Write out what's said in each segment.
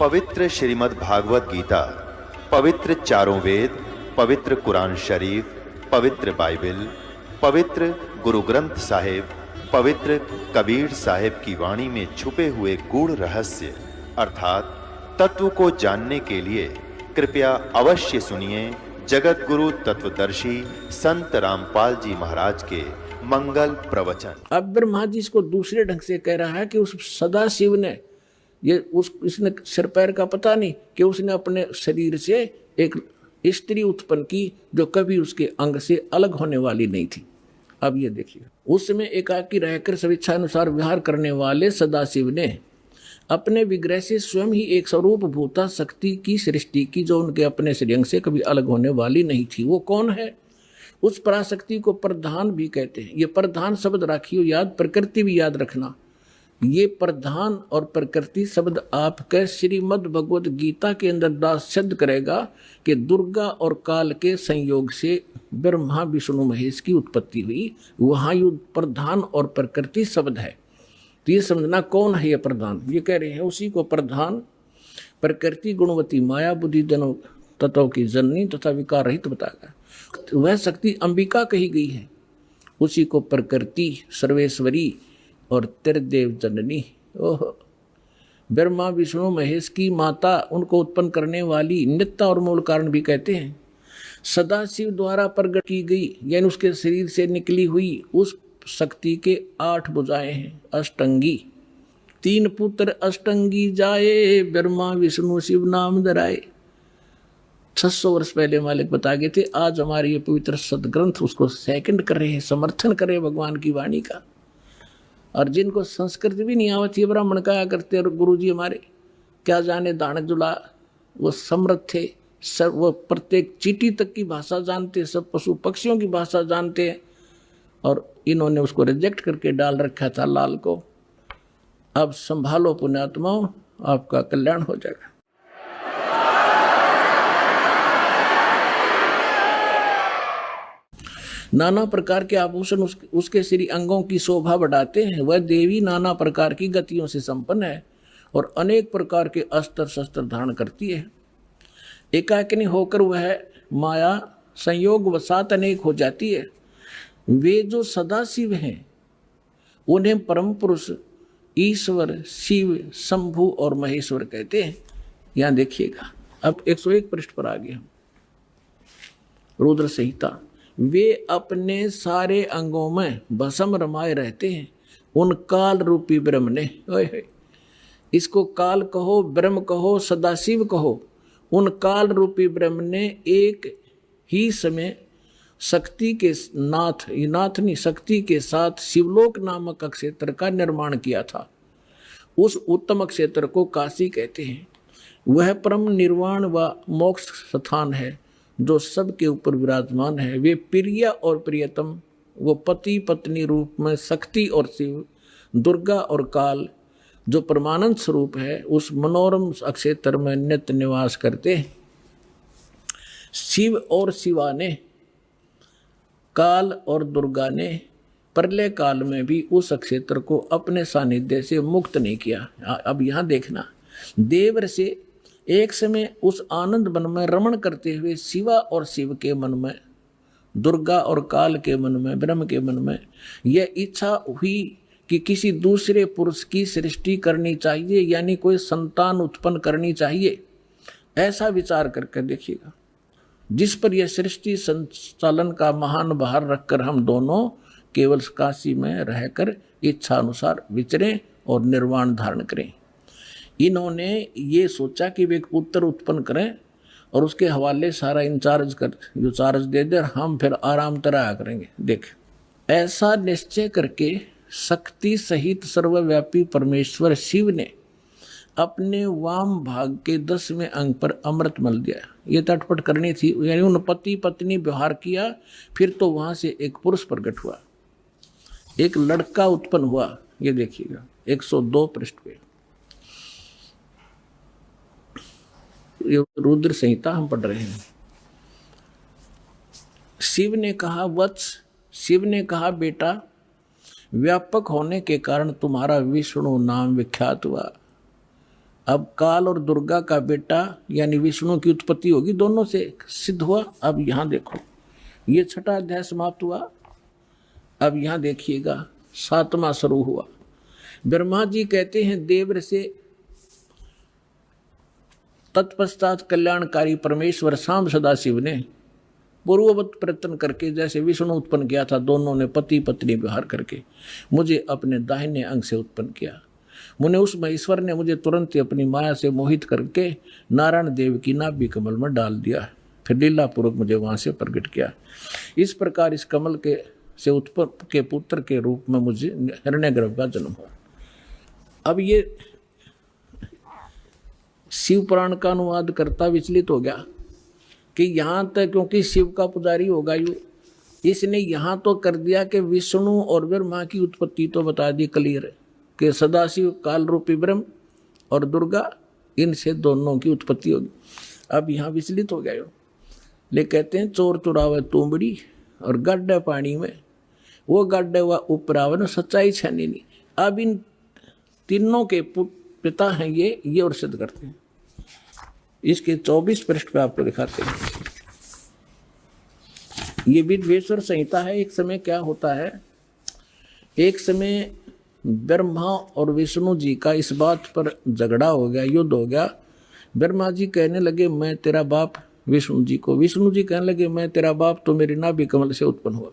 पवित्र श्रीमद् भागवत गीता, पवित्र चारों वेद, पवित्र कुरान शरीफ, पवित्र बाइबल, पवित्र गुरु ग्रंथ साहिब, पवित्र कबीर साहिब की वाणी में छुपे हुए गूढ़ रहस्य अर्थात तत्व को जानने के लिए कृपया अवश्य सुनिए जगत गुरु तत्वदर्शी संत रामपाल जी महाराज के मंगल प्रवचन। अब ब्रह्मा जी इसको दूसरे ढंग से कह रहा है कि उस सदा शिव ने इसने सिर पैर का पता नहीं कि उसने अपने शरीर से एक स्त्री उत्पन्न की जो कभी उसके अंग से अलग होने वाली नहीं थी। अब ये देखिए, उस समय एकाकी रहकर स्वेच्छा अनुसार विहार करने वाले सदाशिव ने अपने विग्रह से स्वयं ही एक स्वरूप भूता शक्ति की सृष्टि की जो उनके अपने श्रेयंग से कभी अलग होने वाली नहीं थी। वो कौन है? उस पराशक्ति को प्रधान भी कहते हैं। ये प्रधान शब्द राखियो याद, प्रकृति भी याद रखना। ये प्रधान और प्रकृति शब्द आपके श्रीमद् भगवद गीता के अंदर दास सिद्ध करेगा कि दुर्गा और काल के संयोग से ब्रह्मा विष्णु महेश की उत्पत्ति हुई। वहाँ ये प्रधान और प्रकृति शब्द है। तो ये समझना कौन है ये प्रधान। ये कह रहे हैं उसी को प्रधान प्रकृति गुणवती माया बुद्धि जनों तत्व की जननी तथा विकार रहित बताया। वह शक्ति अंबिका कही गई है। उसी को प्रकृति सर्वेश्वरी और त्रिदेव जननी, ओह, ब्रह्मा विष्णु महेश की माता, उनको उत्पन्न करने वाली नित्य और मूल कारण भी कहते हैं। सदाशिव द्वारा प्रकट की गई यानी उसके शरीर से निकली हुई उस शक्ति के 8 भुजाएं हैं। अष्टंगी, 3 पुत्र अष्टंगी जाए, ब्रह्मा विष्णु शिव नाम धराए। 600 वर्ष पहले मालिक बता गए थे। आज हमारे ये पवित्र सदग्रंथ उसको सेकंड कर रहे हैं, समर्थन कर रहे हैं भगवान की वाणी का। और जिनको संस्कृत भी नहीं आवती ब्राह्मण कहा करते और गुरु जी हमारे क्या जाने दान जुला, वो समृद्ध थे, सब वो प्रत्येक चींटी तक की भाषा जानते, सब पशु पक्षियों की भाषा जानते हैं। और इन्होंने उसको रिजेक्ट करके डाल रखा था लाल को। अब संभालो पुण्यात्माओं, आपका कल्याण हो जाएगा। नाना प्रकार के आभूषण उसके श्री अंगों की शोभा बढ़ाते हैं। वह देवी नाना प्रकार की गतियों से संपन्न है और अनेक प्रकार के अस्त्र शस्त्र धारण करती है। एकाकिनी होकर वह माया संयोग वसात अनेक हो जाती है। वे जो सदाशिव हैं उन्हें परम पुरुष ईश्वर शिव शंभु और महेश्वर कहते हैं। यहाँ देखिएगा, अब 101 पृष्ठ पर आ गए हम। रुद्र संहिता। वे अपने सारे अंगों में भस्म रमाए रहते हैं। उन काल रूपी ब्रह्म ने, इसको काल कहो, ब्रह्म कहो, सदाशिव कहो, उन काल रूपी ब्रह्म ने एक ही समय शक्ति के नाथ नहीं शक्ति के साथ शिवलोक नामक क्षेत्र का निर्माण किया था। उस उत्तम क्षेत्र को काशी कहते हैं। वह परम निर्वाण व मोक्ष स्थान है जो सबके ऊपर विराजमान है। वे प्रिय और प्रियतम, वो पति पत्नी रूप में शक्ति और शिव, दुर्गा और काल जो परमानंद स्वरूप है, उस मनोरम क्षेत्र में नित्य निवास करते हैं। शिव और शिवा ने, काल और दुर्गा ने प्रलय काल में भी उस क्षेत्र को अपने सानिध्य से मुक्त नहीं किया। अब यहाँ देखना, देवर से एक समय उस आनंद वन में रमण करते हुए शिवा और शिव के मन में, दुर्गा और काल के मन में, ब्रह्म के मन में यह इच्छा हुई कि किसी दूसरे पुरुष की सृष्टि करनी चाहिए, यानी कोई संतान उत्पन्न करनी चाहिए। ऐसा विचार करके देखिएगा, जिस पर यह सृष्टि संचालन का महान भार रखकर हम दोनों केवल काशी में रहकर इच्छा अनुसार विचरें और निर्वाण धारण करें। इन्होंने ये सोचा कि वे एक पुत्र उत्पन्न करें और उसके हवाले सारा इंचार्ज दे दे और हम फिर आराम तरह करेंगे। देख, ऐसा निश्चय करके शक्ति सहित सर्वव्यापी परमेश्वर शिव ने अपने वाम भाग के 10वें अंग पर अमृत मल दिया। ये तटपट करनी थी, यानी उन पति पत्नी व्यवहार किया। फिर तो वहां से एक पुरुष प्रकट हुआ, एक लड़का उत्पन्न हुआ। ये देखिएगा 102 पृष्ठ पे, ये रुद्र संहिता हम पढ़ रहे हैं। शिव ने कहा वत्स, शिव ने कहा बेटा, व्यापक होने के कारण तुम्हारा विष्णु नाम विख्यात हुआ। अब काल और दुर्गा का बेटा यानी विष्णु की उत्पत्ति होगी, दोनों से सिद्ध हुआ। अब यहां देखो, ये 6वां अध्याय समाप्त हुआ। अब यहां देखिएगा 7वां शुरू हुआ। ब्रह्मा जी कहते हैं देवर से तत्पश्चात कल्याणकारी परमेश्वर शाम सदाशिव ने पूर्ववत प्रयत्न करके, जैसे विष्णु उत्पन्न किया था, दोनों ने पति पत्नी व्यवहार करके मुझे अपने दाहिने अंग से उत्पन्न किया। मुने उस ईश्वर ने मुझे तुरंत ही अपनी माया से मोहित करके नारायण देव की नाभि कमल में डाल दिया, फिर लीला पूर्वक मुझे वहां से प्रकट किया। इस प्रकार इस कमल के से उत्पन्न के पुत्र के रूप में मुझे हिरण्यगर्भ का जन्म हुआ। अब ये शिव पुराण का अनुवाद करता विचलित हो गया कि यहाँ तक, क्योंकि शिव का पुजारी होगा यू, इसने यहाँ तो कर दिया कि विष्णु और ब्रह्मा की उत्पत्ति तो बता दी क्लियर कि सदाशिव काल रूपी ब्रह्म और दुर्गा, इनसे दोनों की उत्पत्ति होगी। अब यहाँ विचलित हो गया यो, ले कहते हैं चोर चुरावे तुमड़ी और गड्ढे पानी में, वो गड्ढे हुआ उपरावे न सच्चाई छानी नहीं। अब इन तीनों के पिता हैं ये और सिद्ध करते हैं। इसके 24 पृष्ठ पे आपको दिखाते हैं। ये विद्वेश्वर संहिता है। एक समय क्या होता है, एक समय ब्रह्मा और विष्णु जी का इस बात पर झगड़ा हो गया, युद्ध हो गया। ब्रह्मा जी कहने लगे मैं तेरा बाप विष्णु जी को, विष्णु जी कहने लगे मैं तेरा बाप, तो मेरी नाभि कमल से उत्पन्न हुआ।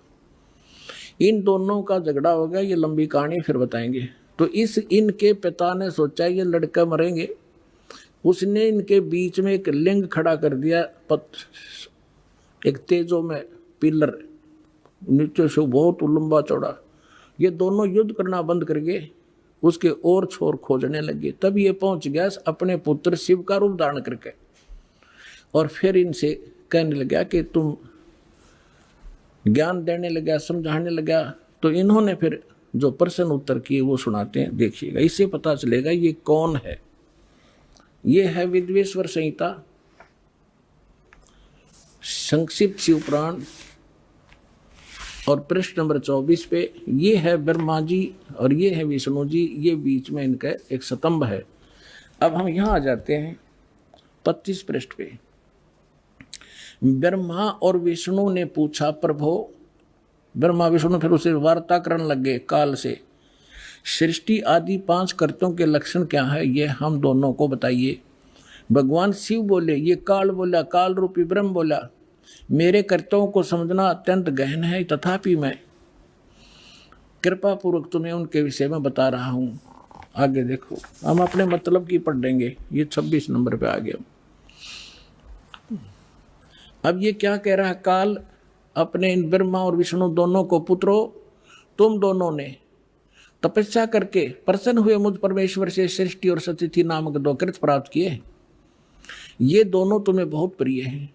इन दोनों का झगड़ा हो गया। ये लंबी कहानी फिर बताएंगे। तो इनके पिता ने सोचा ये लड़का मरेंगे, उसने इनके बीच में एक लिंग खड़ा कर दिया, एक तेजो में पिलर, नीचे से बहुत लंबा चौड़ा। ये दोनों युद्ध करना बंद करके उसके और छोर खोजने लगे। तब ये पहुंच गया अपने पुत्र शिव का रूप धारण करके, और फिर इनसे कहने लगा कि तुम ज्ञान देने लगा, समझाने लगा। तो इन्होंने फिर जो प्रश्न उत्तर किए वो सुनाते हैं, देखिएगा, इससे पता चलेगा ये कौन है। ये है विद्वेश्वर संहिता, संक्षिप्त शिव पुराण, और पृष्ठ नंबर 24 पे ये है ब्रह्मा जी और ये है विष्णु जी, ये बीच में इनका एक स्तंभ है। अब हम यहाँ आ जाते हैं 25 पृष्ठ पे। ब्रह्मा और विष्णु ने पूछा प्रभो, ब्रह्मा विष्णु फिर उसे वार्ता करने लगे काल से, सृष्टि आदि 5 कर्तों के लक्षण क्या है ये हम दोनों को बताइए। भगवान शिव बोले, ये काल बोला, काल रूपी ब्रह्म बोला, मेरे कर्तव्यों को समझना अत्यंत गहन है, तथापि मैं कृपा पूर्वक तुम्हें उनके विषय में बता रहा हूं। आगे देखो, हम अपने मतलब की पढ़ देंगे। ये 26 नंबर पे आ गया। अब ये क्या कह रहा है, काल अपने इन ब्रह्मा और विष्णु दोनों को, पुत्रो तुम दोनों ने तपस्या करके प्रसन्न हुए मुझ परमेश्वर से सृष्टि और सतिथि नामक 2 कृत प्राप्त किए। ये दोनों तुम्हें बहुत प्रिय हैं।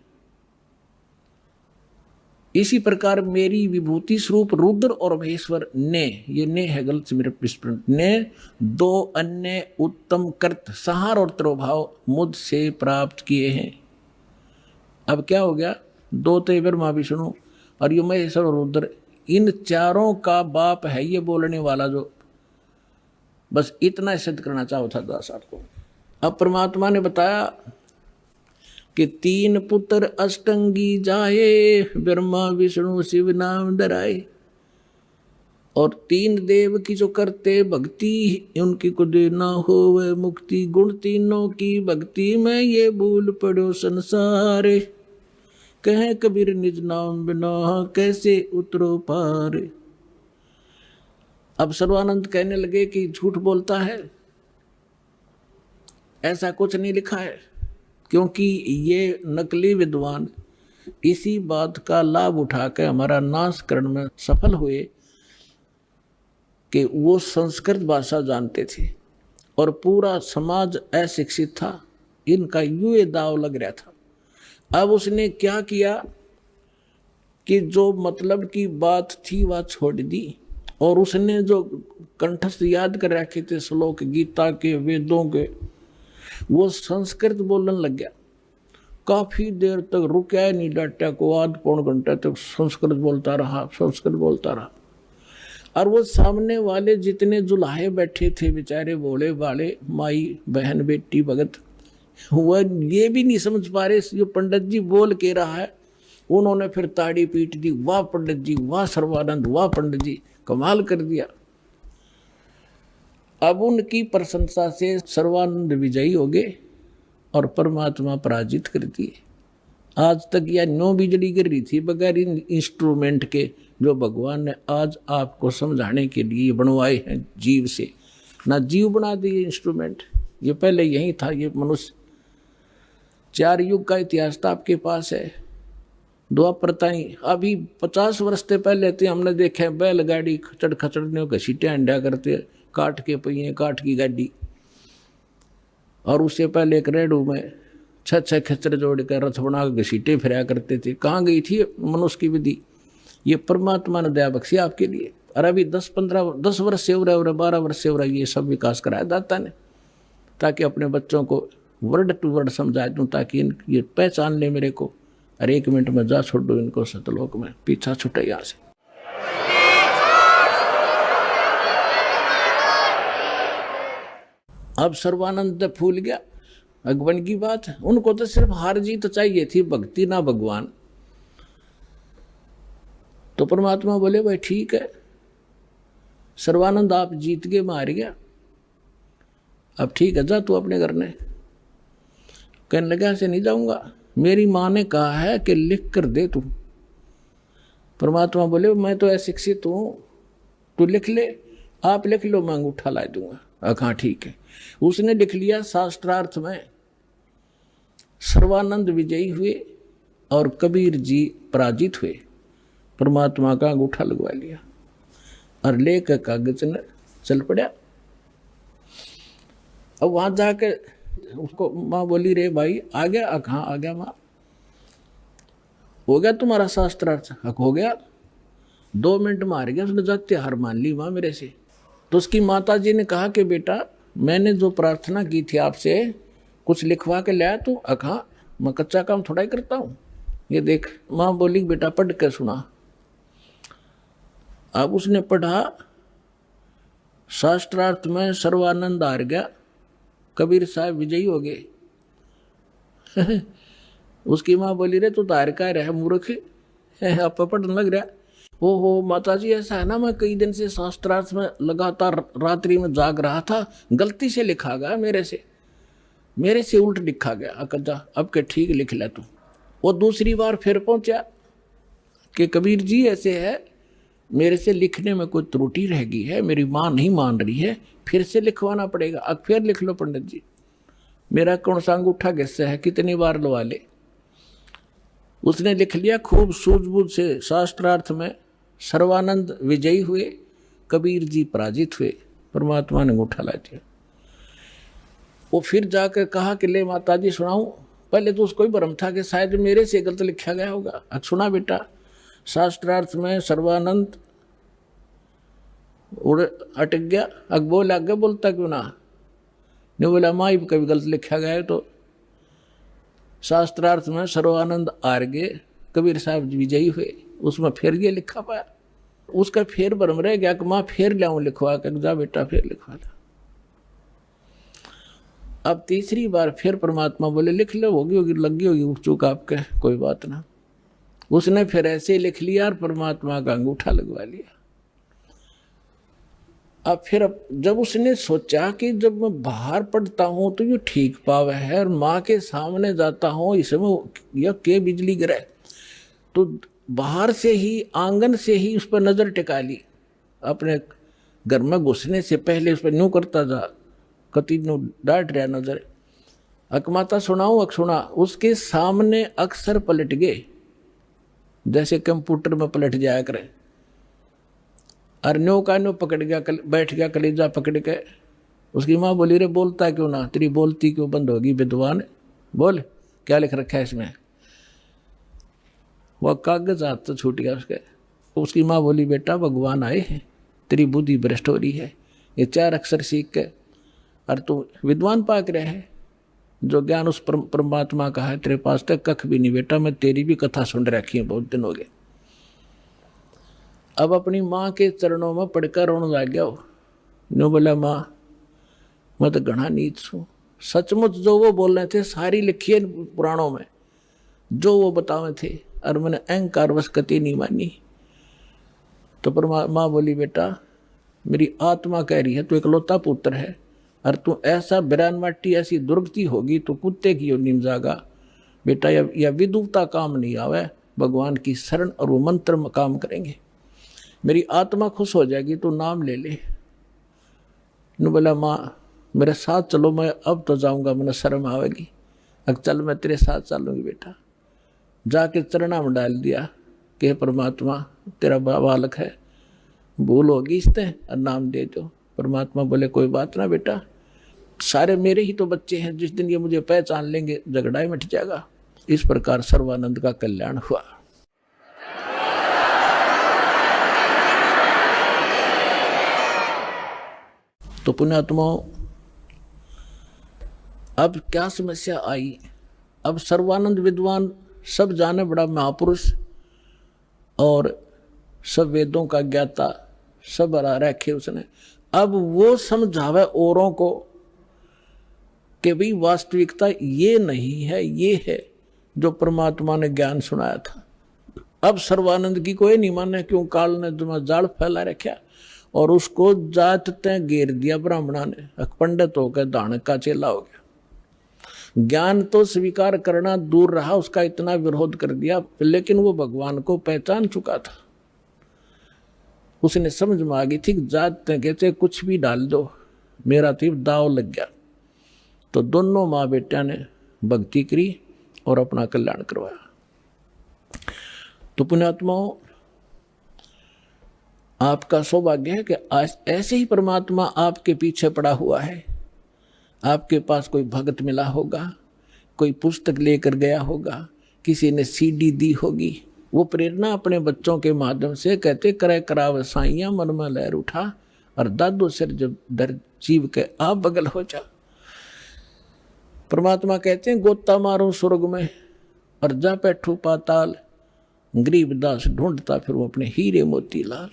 इसी प्रकार मेरी विभूति स्वरूप रुद्र और महेश्वर ने, ये ने है गलत से मेरे विस्मरण, ने 2 अन्य उत्तम कृत संहार और त्रोभाव मुझसे प्राप्त किए हैं। अब क्या हो गया, 2 तो ब्रह्मा विष्णु और ये महेश्वर और रुद्र, इन चारों का बाप है ये बोलने वाला, जो बस इतना सिद्ध करना चाहो था दास आपको। अब परमात्मा ने बताया कि 3 पुत्र अष्टंगी जाए, ब्रह्मा विष्णु शिव नाम धराए, और 3 देव की जो करते भक्ति, उनकी को देना हो वह मुक्ति। गुण तीनों की भक्ति में ये भूल पड़ो संसार, कहे कबीर निज नाम बिना कैसे उतरो पार। अब सर्वानंद कहने लगे कि झूठ बोलता है, ऐसा कुछ नहीं लिखा है, क्योंकि ये नकली विद्वान इसी बात का लाभ उठाकर हमारा नाश करने में सफल हुए कि वो संस्कृत भाषा जानते थे और पूरा समाज अशिक्षित था। इनका यूं दाव लग रहा था। अब उसने क्या किया कि जो मतलब की बात थी वह छोड़ दी, और उसने जो कंठस्थ याद कर रखे थे श्लोक गीता के, वेदों के, वो संस्कृत बोलने लग गया। काफी देर तक रुका नहीं, डाटा को आध पौन घंटे तक संस्कृत बोलता रहा। और वो सामने वाले जितने जुलाहे बैठे थे बेचारे भोले भाले माई बहन बेटी भगत, वह ये भी नहीं समझ पा रहे ये पंडित जी बोल के रहा है। उन्होंने फिर ताड़ी पीट दी, वाह पंडित जी, वाह सर्वानंद, वाह पंडित जी, कमाल कर दिया। अब उनकी प्रशंसा से सर्वानंद विजयी हो गए और परमात्मा पराजित कर दिए। आज तक यह नो बिजली गिर रही थी बगैर इन इंस्ट्रूमेंट के, जो भगवान ने आज आपको समझाने के लिए बनवाए हैं जीव से। ना जीव बना दिए इंस्ट्रूमेंट, ये पहले यही था, ये मनुष्य। 4 युग का इतिहास तो आपके पास है, द्वापर ताई। अभी 50 वर्ष से पहले थे हमने देखे बैलगाड़ी खचड़ खचड़ने घसीटे अंडा करते, काट के पहिए, काट की गाड़ी। और उससे पहले एक रेडू में 6 खच्चर जोड़ कर रथ बना के घसीटे फिराया करते थे। कहाँ गई थी मनुष्य की विधि? ये परमात्मा ने दया बख्शी आपके लिए। और अभी 10 वर्ष से हो रहा है, 12 वर्ष से हो रहा है, ये सब विकास कराया दाता ने, ताकि अपने बच्चों को वर्ड टू वर्ड समझा दूँ, ताकि ये पहचान ले मेरे को। और 1 मिनट में जा छोड़ दो इनको सतलोक में, पीछा छूटे यहाँ से। अब सर्वानंद फूल गया, भगवान की बात है। उनको तो सिर्फ हार जीत चाहिए थी, भक्ति ना भगवान। तो परमात्मा बोले भाई ठीक है सर्वानंद, आप जीत के मार गया, अब ठीक है जा तू अपने घर ने। कहने लगा ऐसे नहीं जाऊंगा, मेरी माँ ने कहा है कि लिख कर दे तू। परमात्मा बोले मैं तो अशिक्षित हूँ, तू लिख ले, आप लिख लो, मैं अंगूठा ला दूंगा। हाँ ठीक है। उसने लिख लिया। शास्त्रार्थ में सर्वानंद विजयी हुए और कबीर जी पराजित हुए। परमात्मा का अंगूठा लगवा लिया और लेकर कागज ने चल पड़ा। अब वहां जाके उसको माँ बोली रे भाई आ गया? कहाँ आ गया माँ? हो गया तुम्हारा शास्त्रार्थ? हो गया। 2 मिनट में हार गया। उसने जाते हार मान ली माँ मेरे से। तो उसकी माता जी ने कहा कि बेटा मैंने जो प्रार्थना की थी आपसे, कुछ लिखवा के लाया तू? हाँ, मैं कच्चा काम थोड़ा ही करता हूँ, ये देख। माँ बोली बेटा पढ़ के सुना। अब उसने पढ़ा, शास्त्रार्थ में सर्वानंद हार गया, कबीर साहब विजयी हो गए। उसकी माँ बोली रे तू तो हार का रहा मूर्ख, आप पढ़ने लग रहा। ओहो माता जी ऐसा है ना, मैं कई दिन से शास्त्रार्थ में लगातार रात्रि में जाग रहा था, गलती से लिखा गया मेरे से उल्ट लिखा गया। अकदा अब के ठीक लिख ले तू। वो दूसरी बार फिर पहुंचा कि कबीर जी ऐसे है, मेरे से लिखने में कोई त्रुटि रह गई है, मेरी माँ नहीं मान रही है, फिर से लिखवाना पड़ेगा। अब फिर लिख लो पंडित जी, मेरा कौन सा अंगूठा किससे है, कितनी बार लवा ले। उसने लिख लिया खूब सूझबूझ से। शास्त्रार्थ में सर्वानंद विजयी हुए, कबीर जी पराजित हुए। परमात्मा ने अंगूठा ला दिया। वो फिर जाकर कहा कि ले माता जी सुनाऊं। पहले तो उसको ही भ्रम था कि शायद मेरे से गलत लिखा गया होगा। अब सुना बेटा, शास्त्रार्थ में सर्वानंद उड़ अटक गया। अब बोल आगे बोलता क्यों ना? नहीं बोला माँ कभी गलत लिखा गया है। तो शास्त्रार्थ में सर्वानंद हार गए, कबीर साहब विजयी हुए। उसमें फिर ये लिखा पाया, उसका फिर भ्रम रह गया कि माँ फिर लाऊं लिखवा कर। जा बेटा फिर लिखवा ला। अब तीसरी बार फिर परमात्मा बोले लिख लो, होगी लगी होगी चूक आपके, कोई बात ना। उसने फिर ऐसे लिख लिया और परमात्मा का अंगूठा लगवा लिया। अब फिर जब उसने सोचा कि जब मैं बाहर पढ़ता हूं तो ये ठीक पावे है, और माँ के सामने जाता हूं इसमें यह के बिजली गिरे, तो बाहर से ही आंगन से ही उस पर नजर टिका ली। अपने घर में घुसने से पहले उस पर यूं करता जा, कति नु डांट रहा नजर। अकमाता सुनाऊं? अक सुना। उसके सामने अक्सर पलट गए, जैसे कंप्यूटर में पलट जाया करे। और न्यो का न्यो पकड़ गया, बैठ गया कलेजा पकड़ के। उसकी माँ बोली रे बोलता क्यों ना, तेरी बोलती क्यों बंद होगी विद्वान, बोल क्या लिख रखा है इसमें। वह कागज हाथ तो छूट गया उसके। उसकी माँ बोली बेटा भगवान आए हैं, तेरी बुद्धि भ्रष्ट हो रही है, ये 4 अक्षर सीख के और तू विद्वान पाक रहे है। जो ज्ञान उस परमात्मा का है तेरे पास तक कख भी नहीं बेटा। मैं तेरी भी कथा सुन रखी है, बहुत दिन हो गए। अब अपनी माँ के चरणों में पड़कर रोने लग गया हो। नो बोला माँ मैं तो घना नीच हूँ। सचमुच जो वो बोल रहे थे सारी लिखी है पुराणों में, जो वो बतावे थे, और मैंने अहंकार वश कति नहीं मानी। तो माँ बोली बेटा मेरी आत्मा कह रही है तू इकलौता पुत्र है, और तू ऐसा बिरान माटी ऐसी दुर्गति होगी तो कुत्ते की योनि में जागा। बेटा यह विदुता काम नहीं आवे, भगवान की शरण और वो मंत्र में काम करेंगे, मेरी आत्मा खुश हो जाएगी, तू नाम ले ले। ने बोला माँ मेरे साथ चलो, मैं अब तो जाऊंगा, मैंने शर्म आवेगी। अब चल मैं तेरे साथ चलूंगी बेटा। जाके चरणा में डाल दिया कि परमात्मा तेरा बालक है, भूल होगी इससे और नाम दे दो। परमात्मा बोले कोई बात ना बेटा, सारे मेरे ही तो बच्चे हैं, जिस दिन ये मुझे पहचान लेंगे झगड़ा ही मिट जाएगा। इस प्रकार सर्वानंद का कल्याण हुआ। तो पुण्यात्माओं अब क्या समस्या आई? अब सर्वानंद विद्वान सब जाने बड़ा महापुरुष और सब वेदों का ज्ञाता सब हरा रखे उसने। अब वो समझावे औरों को कि भाई वास्तविकता ये नहीं है, ये है जो परमात्मा ने ज्ञान सुनाया था। अब सर्वानंद की कोई नहीं माने, क्यों काल ने तुम्हें जाल फैला रखा और उसको जात तय घेर दिया ब्राह्मणा ने, पंडित होकर दानक का चेला हो गया। ज्ञान तो स्वीकार करना दूर रहा, उसका इतना विरोध कर दिया, लेकिन वो भगवान को पहचान चुका था। उसने समझ में आ गई थी जात तय कहते कुछ भी डाल दो, मेरा तो दाव लग गया। तो दोनों माँ बेटा ने भक्ति करी और अपना कल्याण करवाया। तो पुण्यात्माओं आपका सौभाग्य है कि आज ऐसे ही परमात्मा आपके पीछे पड़ा हुआ है। आपके पास कोई भगत मिला होगा, कोई पुस्तक लेकर गया होगा, किसी ने सीडी दी होगी। वो प्रेरणा अपने बच्चों के माध्यम से कहते करे कराव साइया मन में लहर उठा और दादो सिर जब दर जीव के आप बगल हो जा। परमात्मा कहते हैं गोता मारो स्वर्ग में और जा बैठू पाताल, गरीबदास ढूंढता फिर वो अपने हीरे मोती लाल।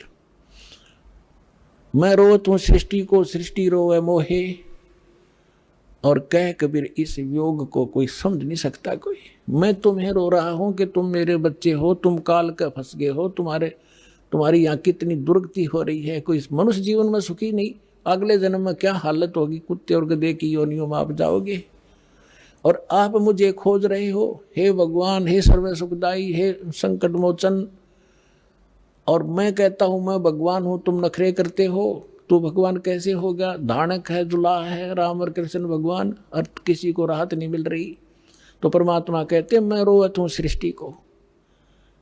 मैं रोत हूं सृष्टि को, सृष्टि रोवे मोहे, और कह कबीर इस योग को कोई समझ नहीं सकता कोई। मैं तुम्हें रो रहा हूं कि तुम मेरे बच्चे हो, तुम काल का फंस गए हो, तुम्हारी यहाँ कितनी दुर्गति हो रही है, कोई मनुष्य जीवन में सुखी नहीं, अगले जन्म में क्या हालत होगी, कुत्ते और गधे की योनियों में आप जाओगे। और आप मुझे खोज रहे हो, हे भगवान, हे सर्व सुखदाई, हे संकट मोचन। और मैं कहता हूं मैं भगवान हूं, तुम नखरे करते हो, तो भगवान कैसे होगा? धानक है, जुलाह है, राम और कृष्ण भगवान, और किसी को राहत नहीं मिल रही। तो परमात्मा कहते हैं मैं रोवत हूं सृष्टि को,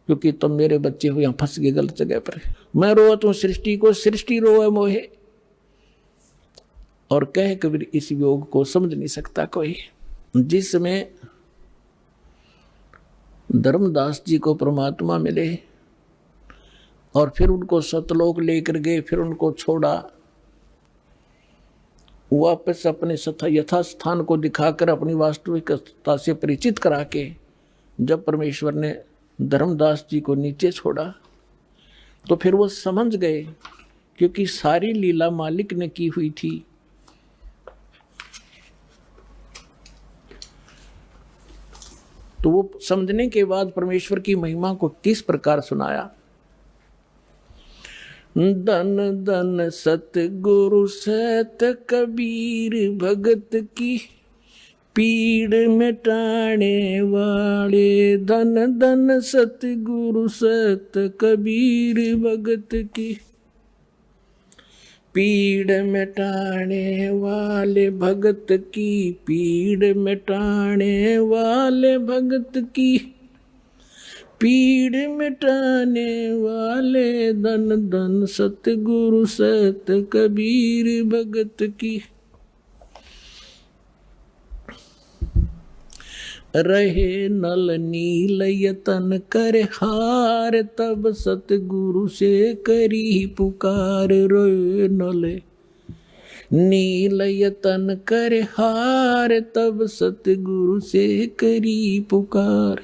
क्योंकि तुम मेरे बच्चे हो, यहां फंस गए गलत जगह पर। मैं रोवत हूं सृष्टि को, सृष्टि रोवे मोहे, और कह कबीर इस योग को समझ नहीं सकता कोई। जिसमें धर्मदास जी को परमात्मा मिले और फिर उनको सतलोक लेकर गए, फिर उनको छोड़ा, वापस अपने यथास्थान को दिखाकर अपनी वास्तविकता से परिचित करा के जब परमेश्वर ने धर्मदास जी को नीचे छोड़ा तो फिर वो समझ गए, क्योंकि सारी लीला मालिक ने की हुई थी। तो वो समझने के बाद परमेश्वर की महिमा को किस प्रकार सुनाया। धन धन सतगुरु सत कबीर भगत की पीड़ मिटाने वाले। धन धन सतगुरु सत कबीर भगत की पीड़ मिटाने वाले भगत की, पीड़ मिटाने वाले भगत की, पीड़ मिटाने वाले। धन धन सतगुरु सत कबीर भगत की। रहे नल नील यतन कर हार, तब सतगुरु से करी पुकार। रोए नल नील यतन कर हार, तब सतगुरु से करी पुकार।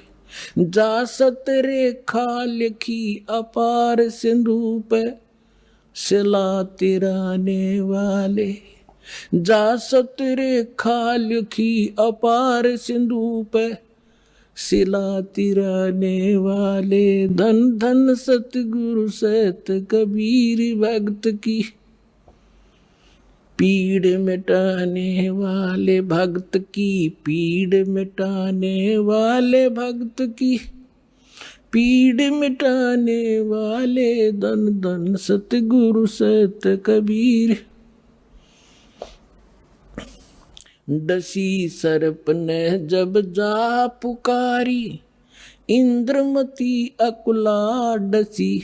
जा सत रेखा लिखी अपार सिंधु पे सिला तिराने वाले। जा सत रेखा लिखी अपार सिंधु पे सिला तिराने वाले। धन धन सतगुरु सत कबीर भक्त की पीड़ मिटाने वाले। भक्त की पीड़ मिटाने वाले, भक्त की पीड़ मिटाने वाले। धन धन सतगुरु सत कबीर। डसी सर्प ने जब जा पुकारी इंद्रमती अकुला। डसी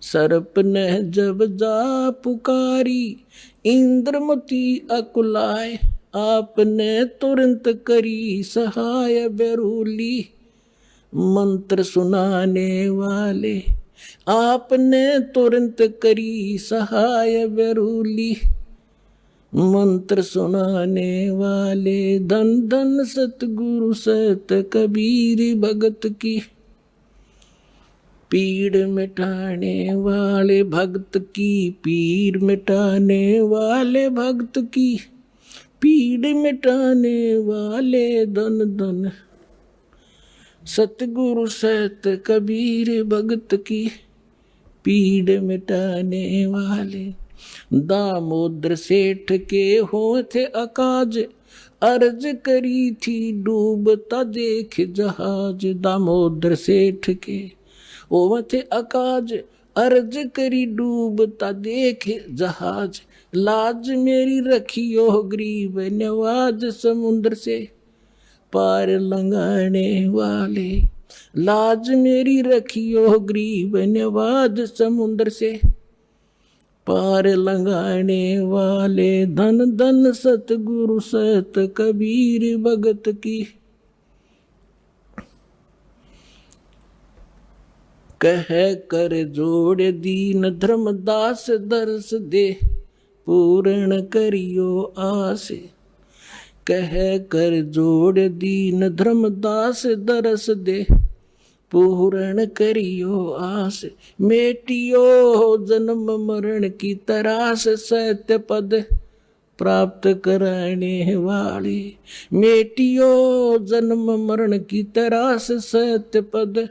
सर्प ने जब जा पुकारी इंद्रमती अकुलाए। आपने तुरंत करी सहाय बेरूली मंत्र सुनाने वाले। आपने तुरंत करी सहाय बेरूली मंत्र सुनाने वाले। धन धन सतगुरु सत कबीर भगत की पीड़ मिटाने वाले। भक्त की पीड़ मिटाने वाले, भक्त की पीड़ मिटाने वाले। धन धन सतगुरु सत कबीर भगत की पीड़ मिटाने वाले। दामोदर सेठ के हो थे अकाज अर्ज करी थी डूबता देख जहाज। दामोदर सेठ के हो थे अकाज अर्ज करी डूबता देख जहाज। लाज मेरी रखियो गरीब नवाज समुद्र से पार लंघाने वाले। लाज मेरी रखियो गरीब नवाज समुद्र से पार लंघाने वाले। धन धन सतगुरु सत कबीर भगत की कह कर जोड़ दीन धर्मदास दर्श दे पूर्ण करियो आस। कह कर जोड़ दीन धर्मदास दर्श दे पूर्ण करियो आस। मेटियो जन्म मरण की तरास सत्य पद प्राप्त कराने वाले। मेटियो जन्म मरण की तरास सत्य पद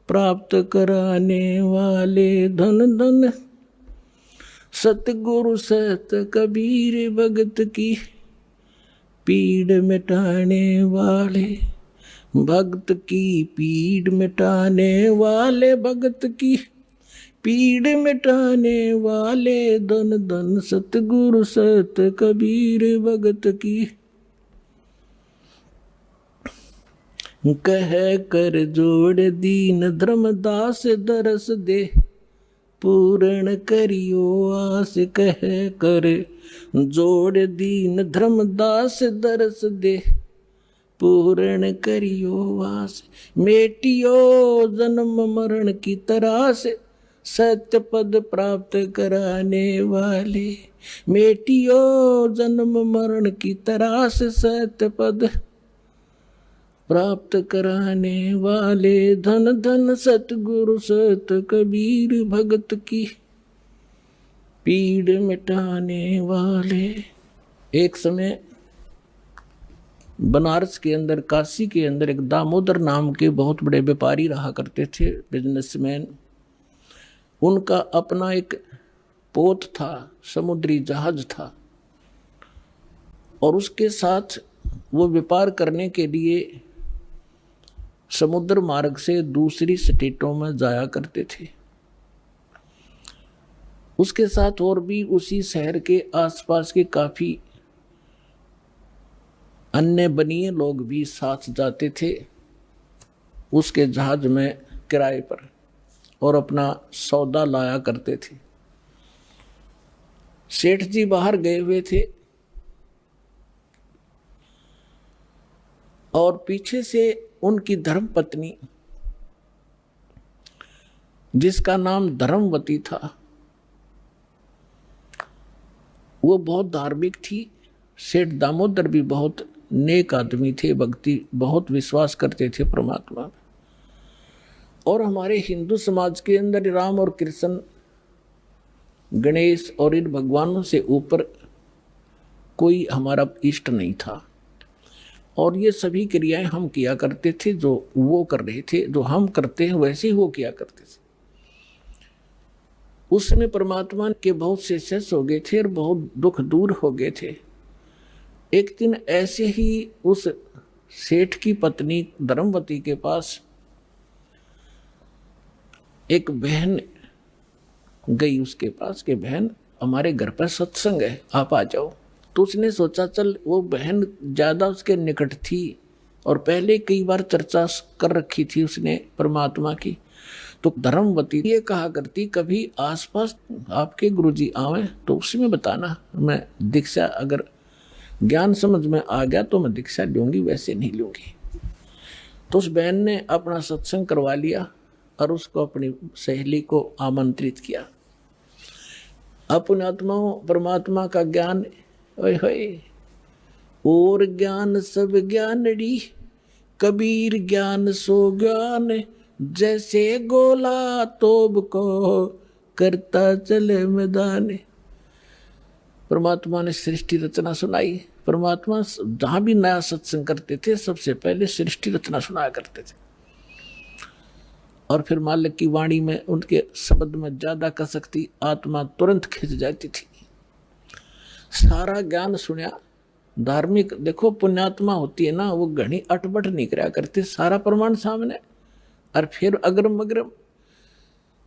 प्राप्त कराने वाले। धन धन सतगुरु सत कबीर भगत की पीड़ मिटाने वाले। भक्त की पीड़ मिटाने वाले, भक्त की पीड़ मिटाने वाले। धन धन सतगुरु सत कबीर भगत की कह कर जोड़ दीन धर्मदास दरस दे पूर्ण करियो आस। कह कर जोड़ दीन धर्मदास दरस दे पूर्ण करियो आस। मेटियो जन्म मरण की तरास सत्य पद प्राप्त कराने वाले। मेटियो जन्म मरण की तरास सत्य पद प्राप्त कराने वाले। धन धन सतगुरु सत कबीर भगत की पीड़ मिटाने वाले। एक समय बनारस के अंदर, काशी के अंदर एक दामोदर नाम के बहुत बड़े व्यापारी रहा करते थे, बिजनेसमैन। उनका अपना एक पोत था, समुद्री जहाज था, और उसके साथ वो व्यापार करने के लिए समुद्र मार्ग से दूसरी स्टेटों में जाया करते थे। उसके साथ और भी उसी शहर के आसपास के काफी अन्य बनिए लोग भी साथ जाते थे उसके जहाज में किराए पर, और अपना सौदा लाया करते थे। सेठ जी बाहर गए हुए थे और पीछे से उनकी धर्मपत्नी, जिसका नाम धर्मवती था, वो बहुत धार्मिक थी। सेठ दामोदर भी बहुत नेक आदमी थे, भक्ति बहुत विश्वास करते थे परमात्मा में। और हमारे हिंदू समाज के अंदर राम और कृष्ण, गणेश और इन भगवानों से ऊपर कोई हमारा इष्ट नहीं था। और ये सभी क्रियाएं हम किया करते थे, जो वो कर रहे थे, जो हम करते हैं वैसे ही वो किया करते थे। उसमें परमात्मा के बहुत से शेष हो गए थे और बहुत दुख दूर हो गए थे। एक दिन ऐसे ही उस सेठ की पत्नी धर्मवती के पास एक बहन गई उसके पास कि बहन हमारे घर पर सत्संग है, आप आ जाओ। तो उसने सोचा चल, वो बहन ज़्यादा उसके निकट थी और पहले कई बार चर्चा कर रखी थी उसने परमात्मा की। तो धर्मवती ये कहा करती, कभी आसपास आपके गुरुजी आवे तो उसमें बताना, मैं दीक्षा अगर ज्ञान समझ में आ गया तो मैं दीक्षा लूँगी, वैसे नहीं लूँगी। तो उस बहन ने अपना सत्संग करवा लिया और उसको अपनी सहेली को आमंत्रित किया। अपने आत्माओं परमात्मा का ज्ञान, ओए होए, और ज्ञान सब ज्ञानड़ी, कबीर ज्ञान सो ज्ञान, जैसे गोला तोब को करता चले मैदान। परमात्मा ने सृष्टि रचना सुनाई। परमात्मा जहां भी नया सत्संग करते थे सबसे पहले सृष्टि रचना सुनाया करते थे, और फिर मालिक की वाणी में उनके शब्द में ज्यादा कसकती आत्मा तुरंत खिंच जाती थी। सारा ज्ञान सुना। धार्मिक देखो पुण्यात्मा होती है ना, वो घनी अटबट नहीं करा करते, सारा प्रमाण सामने। और फिर अग्रम अग्रम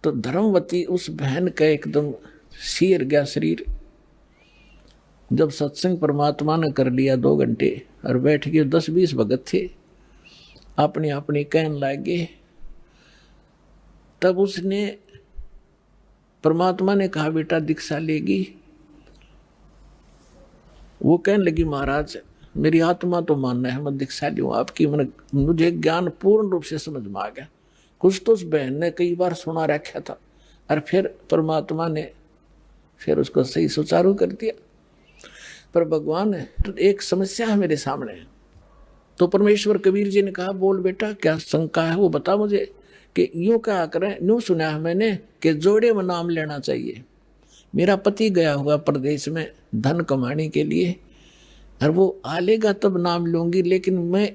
तो धर्मवती उस बहन का एकदम सिर गया शरीर। जब सत्संग परमात्मा ने कर लिया 2 घंटे और बैठ के 10-20 भगत थे अपनी अपनी कहने लगे, तब उसने परमात्मा ने कहा बेटा दीक्षा लेगी। वो कहने लगी महाराज मेरी आत्मा तो मानना है, मैं दीक्षा लूँ आपकी, मुझे ज्ञान पूर्ण रूप से समझ में आ गया। कुछ तो उस बहन ने कई बार सुना रखा था और फिर परमात्मा ने फिर उसको सही सुचारू कर दिया। पर भगवान है तो एक समस्या है मेरे सामने। तो परमेश्वर कबीर जी ने कहा बोल बेटा क्या शंका है वो बता मुझे। कि यूँ कहा करें, यूँ सुना है मैंने कि जोड़े में नाम लेना चाहिए। मेरा पति गया हुआ प्रदेश में धन कमाने के लिए और वो आ लेगा तब नाम लूँगी, लेकिन मैं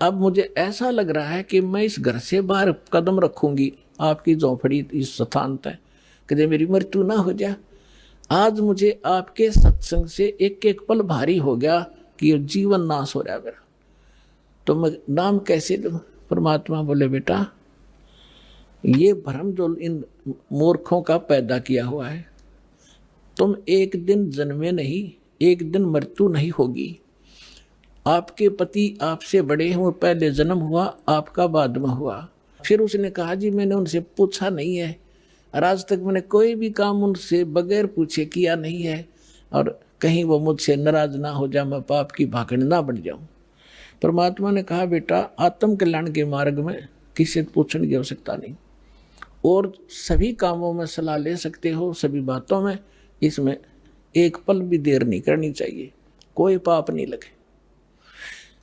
अब मुझे ऐसा लग रहा है कि मैं इस घर से बाहर कदम रखूँगी आपकी झोंपड़ी इस स्थान तक, कदे मेरी मृत्यु ना हो जाए। आज मुझे आपके सत्संग से एक एक पल भारी हो गया कि जीवन नाश हो रहा है मेरा, तो मैं नाम कैसे लूँ। परमात्मा बोले बेटा ये भ्रम जो इन मूर्खों का पैदा किया हुआ है, तुम एक दिन जन्मे नहीं, एक दिन मृत्यु नहीं होगी। आपके पति आपसे बड़े हैं, वो पहले जन्म हुआ, आपका बाद में हुआ। फिर उसने कहा जी मैंने उनसे पूछा नहीं है और आज तक मैंने कोई भी काम उनसे बगैर पूछे किया नहीं है, और कहीं वो मुझसे नाराज ना हो जाए, मैं पाप की भागड़ ना बन जाऊं। परमात्मा ने कहा बेटा आत्म कल्याण के मार्ग में किसी से पूछने की आवश्यकता नहीं, और सभी कामों में सलाह ले सकते हो, सभी बातों में। इसमें एक पल भी देर नहीं करनी चाहिए, कोई पाप नहीं लगे।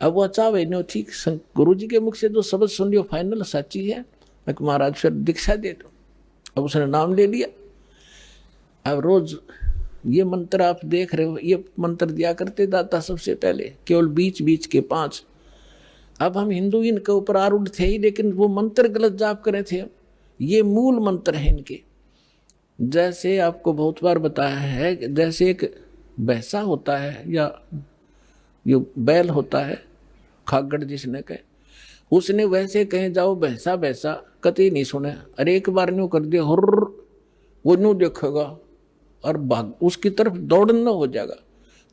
अब वो चाहे नो ठीक गुरु जी के मुख से जो शब्द सुन लियो फाइनल सच्ची है, मैं महाराज फिर दीक्षा दे दो। अब उसने नाम ले लिया। अब रोज ये मंत्र आप देख रहे हो, ये मंत्र दिया करते दाता सबसे पहले, केवल बीच बीच के 5। अब हम हिंदू इनके ऊपर आरूढ़ थे ही, लेकिन वो मंत्र गलत जाप करे थे। ये मूल मंत्र है इनके। जैसे आपको बहुत बार बताया है, जैसे एक भैंसा होता है या ये बैल होता है, खागड़ जिसने कहे, उसने वैसे कहे जाओ भैंसा भैंसा कतई नहीं सुने, अरे एक बार न्यू कर दिया हुर्र, वो न्यू देखेगा और भाग उसकी तरफ दौड़ना हो जाएगा।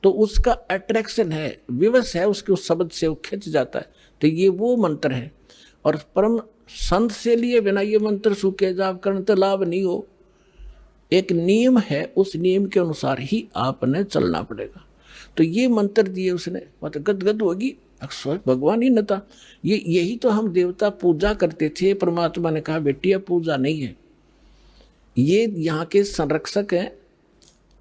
तो उसका अट्रैक्शन है, विवश है उसके उस शब्द से, वो खिंच जाता है। तो ये वो मंत्र है। और परम संत से लिए बिना ये मंत्र सूखे जाप करने तो लाभ नहीं हो। एक नियम है, उस नियम के अनुसार ही आपने चलना पड़ेगा। तो ये मंत्र दिए उसने, मतलब गदगद होगी, अक्सर भगवान ही न था। यही तो हम देवता पूजा करते थे। परमात्मा ने कहा बेटिया पूजा नहीं है, ये यहाँ के संरक्षक हैं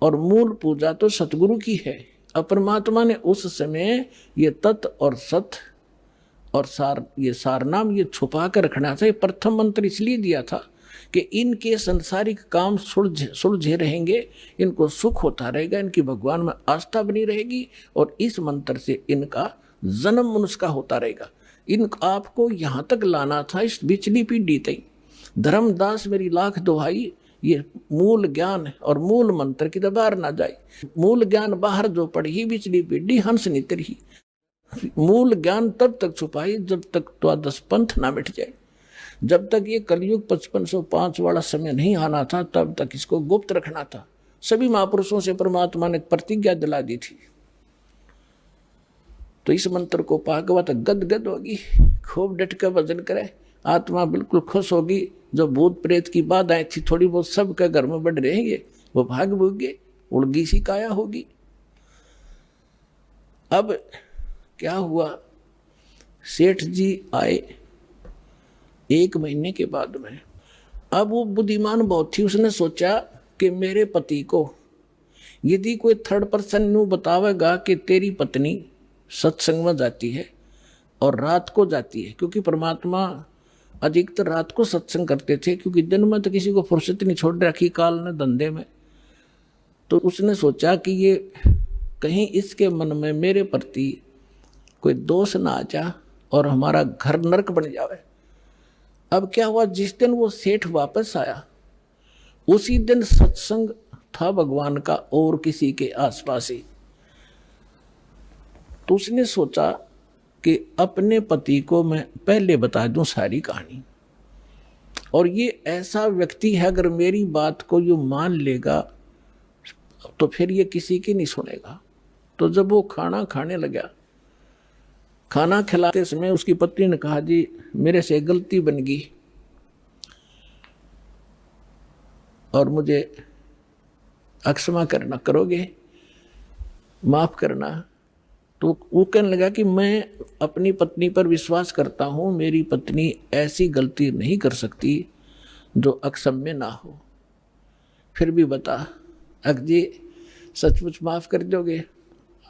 और मूल पूजा तो सतगुरु की है। अब परमात्मा ने उस समय ये तत् और सत और ये सारनाम ये छुपा कर रखना था। ये प्रथम मंत्र इसलिए दिया था कि इनके संसारिक काम सुलझे रहेंगे, इनको सुख होता रहेगा, इनकी भगवान में आस्था बनी रहेगी, और इस मंत्र से इनका जन्म मनुष्य का होता रहेगा। इन आपको यहाँ तक लाना था, इस बिचली पीढ़ी तक। धर्मदास मेरी लाख दुहाई, ये मूल ज्ञान और मूल मंत्र की बाहर ना जाए। मूल ज्ञान बाहर जो पढ़ी, बिचली पीढ़ी हंस नितरी। मूल ज्ञान तब तक छुपाई जब तक द्वादश पंथ ना मिट जाए। जब तक ये कलयुग 5505 वाला समय नहीं आना था, तब तक इसको गुप्त रखना था। सभी महापुरुषों से परमात्मा ने प्रतिज्ञा दिला दी थी। तो इस मंत्र को पाकवा तो गदगद होगी, खूब डट कर भजन करे, आत्मा बिल्कुल खुश होगी। जो भूत प्रेत की बाधाएं थी थोड़ी बहुत सबके घर में बढ़ रहेंगे, वो भाग भूगे, उड़गी सी काया होगी। अब क्या हुआ, सेठ जी आए 1 महीने के बाद में। अब वो बुद्धिमान बहुत थी, उसने सोचा कि मेरे पति को यदि कोई थर्ड पर्सन न्यू बतावेगा कि तेरी पत्नी सत्संग में जाती है और रात को जाती है, क्योंकि परमात्मा अधिकतर रात को सत्संग करते थे, क्योंकि दिन में तो किसी को फुर्सत नहीं छोड़ रखी काल ने धंधे में। तो उसने सोचा कि ये कहीं इसके मन में मेरे प्रति कोई दोष ना आ जा और हमारा घर नरक बन जावे। अब क्या हुआ, जिस दिन वो सेठ वापस आया उसी दिन सत्संग था भगवान का और किसी के आसपास ही। तो उसने सोचा कि अपने पति को मैं पहले बता दूं सारी कहानी, और ये ऐसा व्यक्ति है अगर मेरी बात को यूं मान लेगा तो फिर ये किसी की नहीं सुनेगा। तो जब वो खाना खाने लगा, खाना खिलाते समय उसकी पत्नी ने कहा, जी मेरे से गलती बन गई और मुझे अक्षमा करना, करोगे, माफ करना। तो वो कहने लगा कि मैं अपनी पत्नी पर विश्वास करता हूँ, मेरी पत्नी ऐसी गलती नहीं कर सकती जो अक्षम्य ना हो। फिर भी बता, अग जी सचमुच माफ कर दोगे,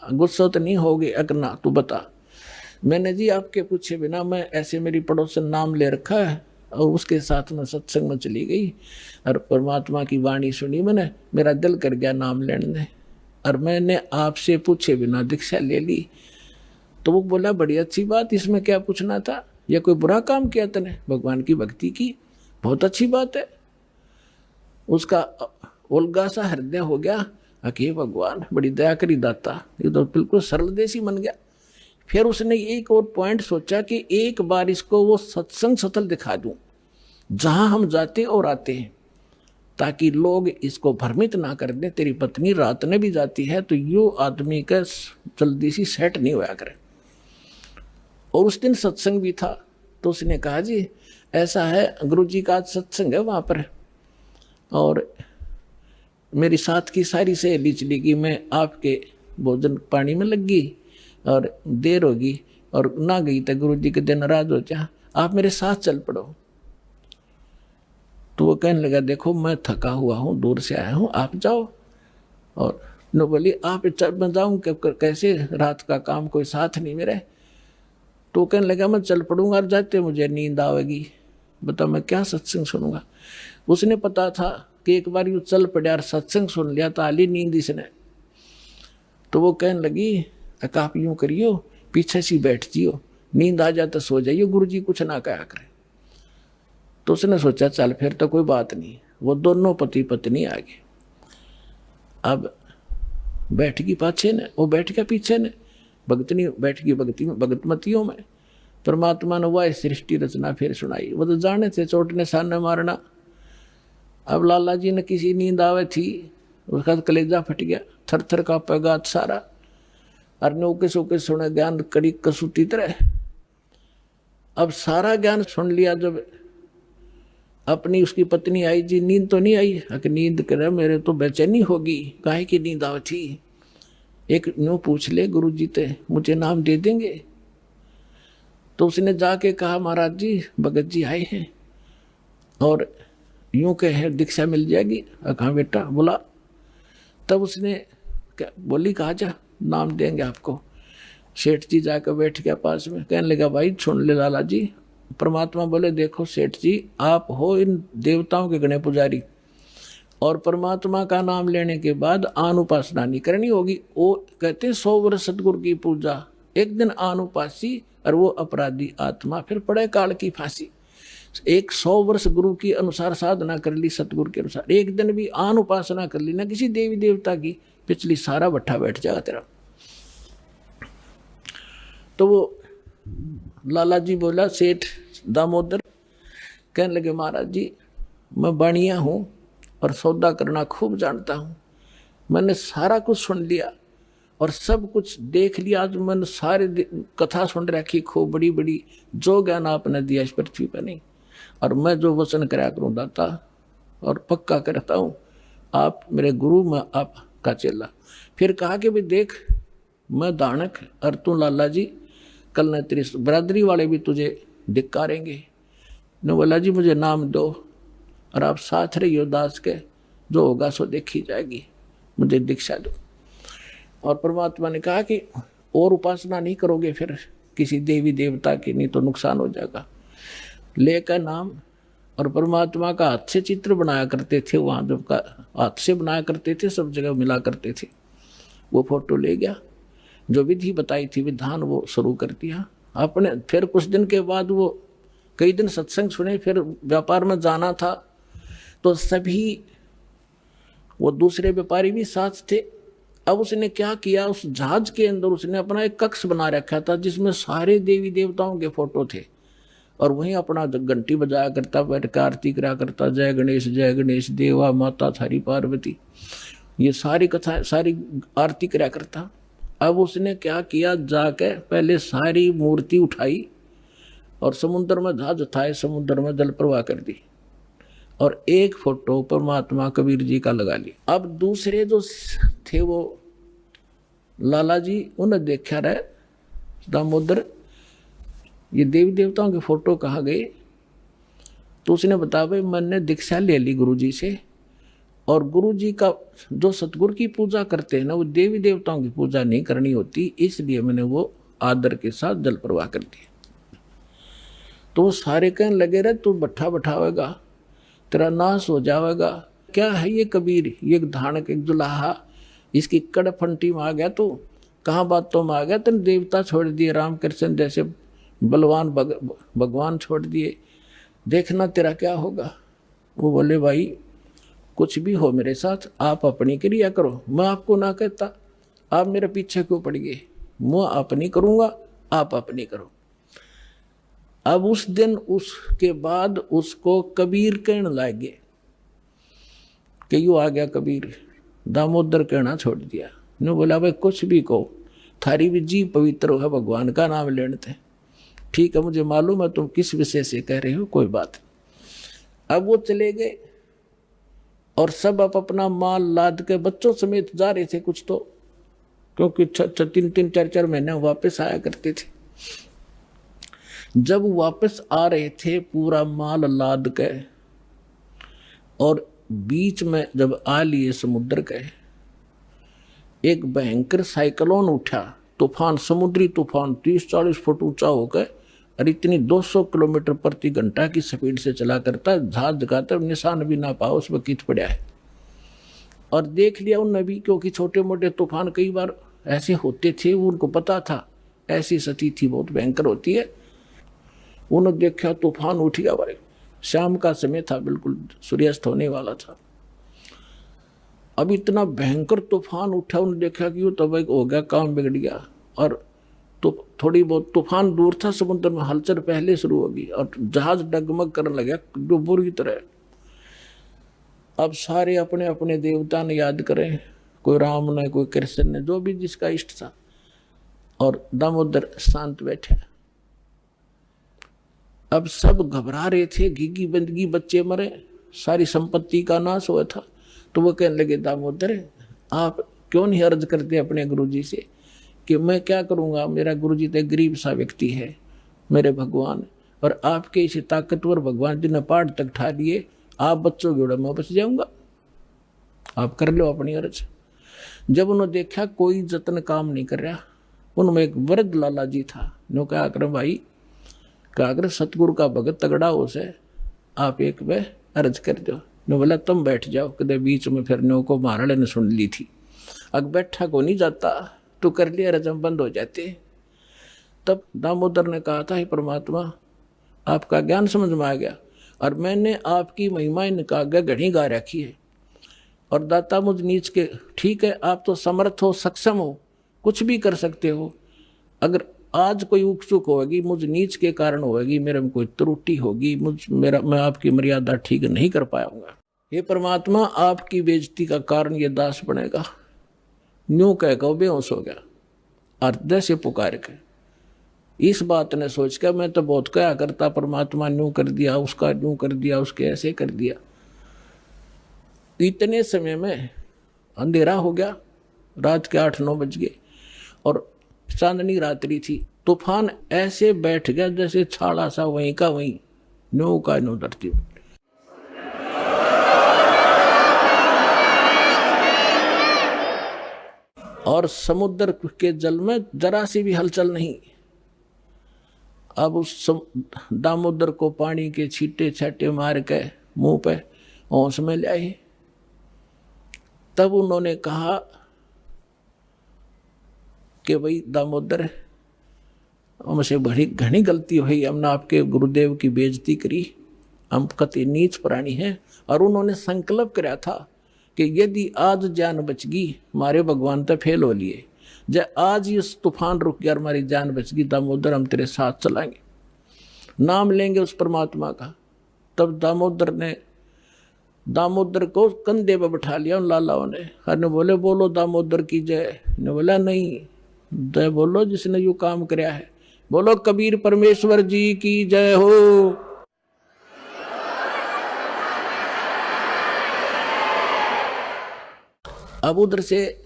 गुस्सा तो नहीं होगे? अगर ना तो बता। मैंने जी आपके पूछे बिना मैं ऐसे मेरी पड़ोसन नाम ले रखा है और उसके साथ में सत्संग में चली गई और परमात्मा की वाणी सुनी मैंने, मेरा दिल कर गया नाम लेने, और मैंने आपसे पूछे बिना दीक्षा ले ली। तो वो बोला, बड़ी अच्छी बात, इसमें क्या पूछना था? या कोई बुरा काम किया तूने? भगवान की भक्ति की, बहुत अच्छी बात है। उसका उल्गा सा हृदय हो गया, अके भगवान बड़ी दया करी दाता, ये तो बिल्कुल सरल देसी बन गया। फिर उसने एक और पॉइंट सोचा कि एक बार इसको वो सत्संग स्थल दिखा दूं जहां हम जाते और आते हैं, ताकि लोग इसको भ्रमित ना कर दें, तेरी पत्नी रात में भी जाती है तो यो आदमी का जल्दी सी सेट नहीं होया करे। और उस दिन सत्संग भी था। तो उसने कहा, जी ऐसा है, गुरु जी का आज सत्संग है वहाँ पर, और मेरी साथ की सारी सहेली चली गई, मैं आपके भोजन पानी में लग गई और देर होगी और ना गई तो गुरु जी के दिन नाराज हो जा, आप मेरे साथ चल पड़ो। तो वो कहने लगा, देखो मैं थका हुआ हूँ, दूर से आया हूँ, आप जाओ। और नो बोली, आप मैं जाऊँ कैसे, रात का काम, कोई साथ नहीं मेरे। तो कहने लगा, मैं चल पड़ूंगा और जाते मुझे नींद आवेगी, बता मैं क्या सत्संग सुनूंगा। उसने पता था कि एक बार यूँ चल पड़ा और सत्संग सुन लिया तो आली नींद इसने। तो वो कहने लगी, आप यूँ करियो, पीछे सी बैठ जियो, नींद आ जाए तो सो जाइयो, गुरु जी कुछ ना कहा करे। तो उसने सोचा चल फिर तो कोई बात नहीं। वो दोनों पति पत्नी आ गए। अब बैठ गई पाछे ने, वो बैठ गया पीछे ने, भगतनी बैठ गई भगतमतियों में। परमात्मा ने वह सृष्टि रचना फिर सुनाई। वो तो जाने थे चोट ने सामने मारना। अब लाला जी ने किसी नींद आवे थी, उसका कलेजा फट गया, थर थर का पैगात सारा, और नौके सोके सुने ज्ञान कड़ी कसूती तरह। अब सारा ज्ञान सुन लिया। जब अपनी उसकी पत्नी आई, जी नींद तो नहीं आई? अगर नींद करे मेरे तो बेचैनी होगी, काहे की नींद आवे थी? एक न्यू पूछ ले गुरु जी ते, मुझे नाम दे देंगे? तो उसने जाके कहा, महाराज जी भगत जी आए हैं और यूं कहे दीक्षा मिल जाएगी। कहा बेटा बोला। तब उसने बोली, कहा जा नाम देंगे आपको। सेठ जी जाकर बैठ गया पास में, कहने लगा भाई सुन ले लाला जी। परमात्मा बोले देखो सेठ जी, आप हो इन देवताओं के गणे पुजारी, और परमात्मा का नाम लेने के बाद आनुपासना नहीं करनी होगी। वो कहते हैं 100 वर्ष सतगुरु की पूजा, एक दिन आनुपासी और वो अपराधी आत्मा फिर पड़े काल की फांसी। 100 वर्ष गुरु की अनुसार साधना कर ली, सतगुरु के अनुसार, एक दिन भी आनुपासना कर ली ना किसी देवी देवता की, पिछली सारा भट्ठा बैठ जाएगा तेरा। तो वो लाला जी बोला, सेठ दामोदर कहने लगे महाराज जी मैं बाणिया हूँ और सौदा करना खूब जानता हूँ, मैंने सारा कुछ सुन लिया और सब कुछ देख लिया। आज मैंने सारे कथा सुन रखी खूब बड़ी बड़ी, जो ज्ञान आपने दिया इस पृथ्वी पर नहीं, और मैं जो वचन कराया करूँ दाता और पक्का करता हूँ, आप मेरे गुरु, मैं आपका चेला। फिर कहा कि भी देख मैं दानक और तू लाला जी, कल न तेरी बरादरी वाले भी तुझे धिक्कारेंगे। ने बोला जी मुझे नाम दो और आप साथ रहियो दास के, जो होगा सो देखी जाएगी, मुझे दीक्षा दो। और परमात्मा ने कहा कि और उपासना नहीं करोगे फिर किसी देवी देवता की, नहीं तो नुकसान हो जाएगा। लेकर नाम, और परमात्मा का हाथ से चित्र बनाया करते थे वहाँ, जब का हाथ से बनाया करते थे, सब जगह मिला करते थे। वो फोटो ले गया, जो विधि बताई थी विधान वो शुरू कर दिया आपने। फिर कुछ दिन के बाद वो कई दिन सत्संग सुने, फिर व्यापार में जाना था तो सभी वो दूसरे व्यापारी भी साथ थे। अब उसने क्या किया, उस जहाज के अंदर उसने अपना एक कक्ष बना रखा था जिसमें सारे देवी देवताओं के फोटो थे, और वहीं अपना घंटी बजाया करता, बैठ कर आरती करा करता, जय गणेश देवा माता थारी पार्वती, ये सारी कथा सारी आरती करा करता। अब उसने क्या किया, जाके पहले सारी मूर्ति उठाई और समुद्र में जहाज उठाए, समुद्र में जल प्रवाह कर दी, और एक फोटो परमात्मा कबीर जी का लगा ली। अब दूसरे जो थे वो लाला जी, उन्हें देखा रहे दामोदर ये देवी देवताओं के फोटो कहाँ गए। तो उसने बताया भाई मैंने दीक्षा ले ली गुरु जी से, और गुरु जी का जो सतगुरु की पूजा करते हैं ना, वो देवी देवताओं की पूजा नहीं करनी होती, इसलिए मैंने वो आदर के साथ जल प्रवाह कर दिया। तो वो सारे कहने लगे रहे तू भट्ठा बैठावेगा, तेरा नाश हो जाएगा। क्या है ये कबीर, ये धानक एक जुलाहा, इसकी कड़फंटी में आ गया तू, कहाँ बातों में आ गया, तेने देवता छोड़ दिए, रामकृष्ण जैसे बलवान भगवान छोड़ दिए, देखना तेरा क्या होगा। वो बोले भाई कुछ भी हो मेरे साथ, आप अपनी क्रिया करो, मैं आपको ना कहता, आप मेरे पीछे क्यों पड़ गए, मैं अपनी करूँगा, आप अपनी करो। अब उस दिन उसके बाद उसको कबीर कहने लगे कि यूँ आ गया कबीर, दामोदर कहना छोड़ दिया। ने बोला भाई कुछ भी कहो, थारी भी जी पवित्र है, भगवान का नाम लेने थे, ठीक है मुझे मालूम है तुम किस विषय से कह रहे हो, कोई बात नहीं। अब वो चले गए और सब अपना माल लाद के बच्चों समेत जा रहे थे कुछ तो, क्योंकि 3-4 महीने वापस आया करते थे। जब वापस आ रहे थे पूरा माल लाद के, और बीच में जब आ लिए समुद्र के, एक भयंकर साइक्लोन उठा, तूफान, समुद्री तूफान 30-40 फुट ऊंचा होकर, और इतनी 200 किलोमीटर प्रति घंटा की स्पीड से चला करता, जहाज दिखाता निशान भी ना पाओ उसमें कित पड़ा है। और देख लिया उन भी, क्योंकि छोटे मोटे तूफान कई बार ऐसे होते थे, उनको पता था ऐसी स्थिति बहुत भयंकर होती है। उन्होंने देखा तूफान उठ गया भाई, शाम का समय था, बिल्कुल सूर्यास्त होने वाला था। अब इतना भयंकर तूफान उठा, उन्होंने देखा कि वो तो भाई हो गया, काम बिगड़ गया। और तो थोड़ी बहुत तूफान दूर था, समुद्र में हलचल पहले शुरू होगी और जहाज डगमग करने लगा बुरी तरह। अब सारे अपने अपने देवता ने याद करें, कोई राम ने, कोई कृष्ण ने, जो भी जिसका इष्ट था, और दामोदर शांत बैठे। अब सब घबरा रहे थे, घिघी बंदगी, बच्चे मरे, सारी संपत्ति का नाश हुआ था। तो वो कहने लगे दामोदर आप क्यों नहीं अर्ज करते अपने गुरुजी से कि मैं क्या करूँगा, मेरा गुरुजी तो गरीब सा व्यक्ति है मेरे भगवान, और आपके इसे ताकतवर भगवान जी ने पहाड़ तक ठा दिए, आप बच्चों के उड़ा मैं बच जाऊँगा, आप कर लो अपनी अर्ज। जब उन्होंने देखा कोई जतन काम नहीं कर रहा, उनमें एक वृद्ध लाला जी था। नो क्या कर भाई, क्या अगर सतगुरु का भगत तगड़ा हो से आप एक वे अर्ज कर दो। नो बोला तुम बैठ जाओ, कदे बीच में फिर नो को महाराज ने सुन ली थी, अग बैठा को नहीं जाता तो कर लिया रजम बंद हो जाते। तब दामोदर ने कहा था, हे परमात्मा आपका ज्ञान समझ में आ गया और मैंने आपकी महिमा इनका आगे घड़ी गा रखी है, और दाता मुझ नीच के, ठीक है आप तो समर्थ हो, सक्षम हो, कुछ भी कर सकते हो, अगर आज कोई ऊक चूक होगी मुझ नीच के कारण होगी, मेरे में कोई त्रुटि होगी, मैं आपकी मर्यादा ठीक नहीं कर पाऊंगा, हे परमात्मा आपकी बेइज्जती का कारण ये दास बनेगा। न्यू कह के बेहोश हो गया और जैसे पुकार के इस बात ने सोच कर मैं तो बहुत क्या करता, परमात्मा न्यू कर दिया, उसका न्यू कर दिया, उसके ऐसे कर दिया। इतने समय में अंधेरा हो गया, रात के 8-9 बज गए और चांदनी रात्रि थी। तूफान ऐसे बैठ गया जैसे छाड़ा सा वहीं का वहीं, न्यू का न्यू धरती में। और समुद्र के जल में जरा सी भी हलचल नहीं। अब उस दामोदर को पानी के छींटे छाटे मार के मुंह पे होश में ले आए। तब उन्होंने कहा कि भाई दामोदर हमसे बड़ी घनी गलती हुई, हमने आपके गुरुदेव की बेइज्जती करी, हम कति नीच प्राणी हैं। और उन्होंने संकल्प कराया था कि यदि आज जान बच गई हमारे भगवान तो फेल हो लिए, जब आज इस तूफान रुक गया हमारी जान बच गई दामोदर हम तेरे साथ चलाएंगे, नाम लेंगे उस परमात्मा का। तब दामोदर को कंधे पे बैठा लिया उन लालाओं ने, हर ने बोले बोलो दामोदर की जय, ने बोला नहीं जय बोलो जिसने यू काम कराया है, बोलो कबीर परमेश्वर जी की जय हो। अब उधर से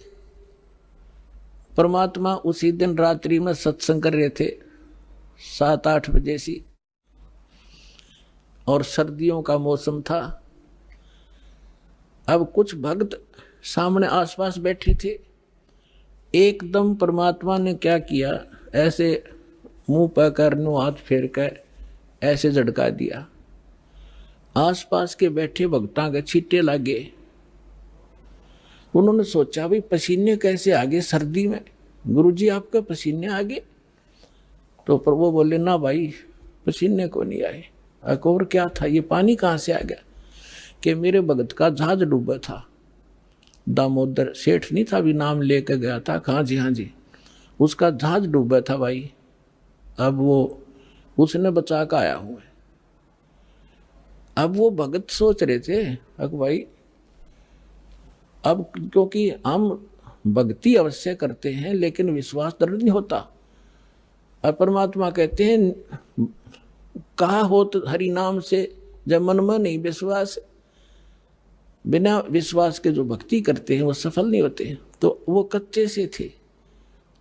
परमात्मा उसी दिन रात्रि में सत्संग कर रहे थे 7-8 बजे सी, और सर्दियों का मौसम था। अब कुछ भक्त सामने आसपास बैठे थे। एकदम परमात्मा ने क्या किया, ऐसे मुंह पर करनो हाथ फेर कर ऐसे झटका दिया, आसपास के बैठे भक्तां के छींटे लगे। उन्होंने सोचा भाई पसीने कैसे आ गए सर्दी में, गुरुजी आपके पसीने आ गए? तो पर वो बोले ना भाई पसीने को नहीं आए। और क्या था, ये पानी कहाँ से आ गया? कि मेरे भगत का जहाज डूबा था, दामोदर सेठ नहीं था, भी नाम लेके गया था। हाँ जी, उसका जहाज डूबा था भाई, अब वो उसने बचा कर आया हुआ है। अब वो भगत सोच रहे थे अब भाई, अब क्योंकि हम भक्ति अवश्य करते हैं लेकिन विश्वास दृढ़ नहीं होता। और परमात्मा कहते हैं कहा हो तो हरि नाम से, जब मन में नहीं विश्वास, बिना विश्वास के जो भक्ति करते हैं वो सफल नहीं होते हैं। तो वो कच्चे से थे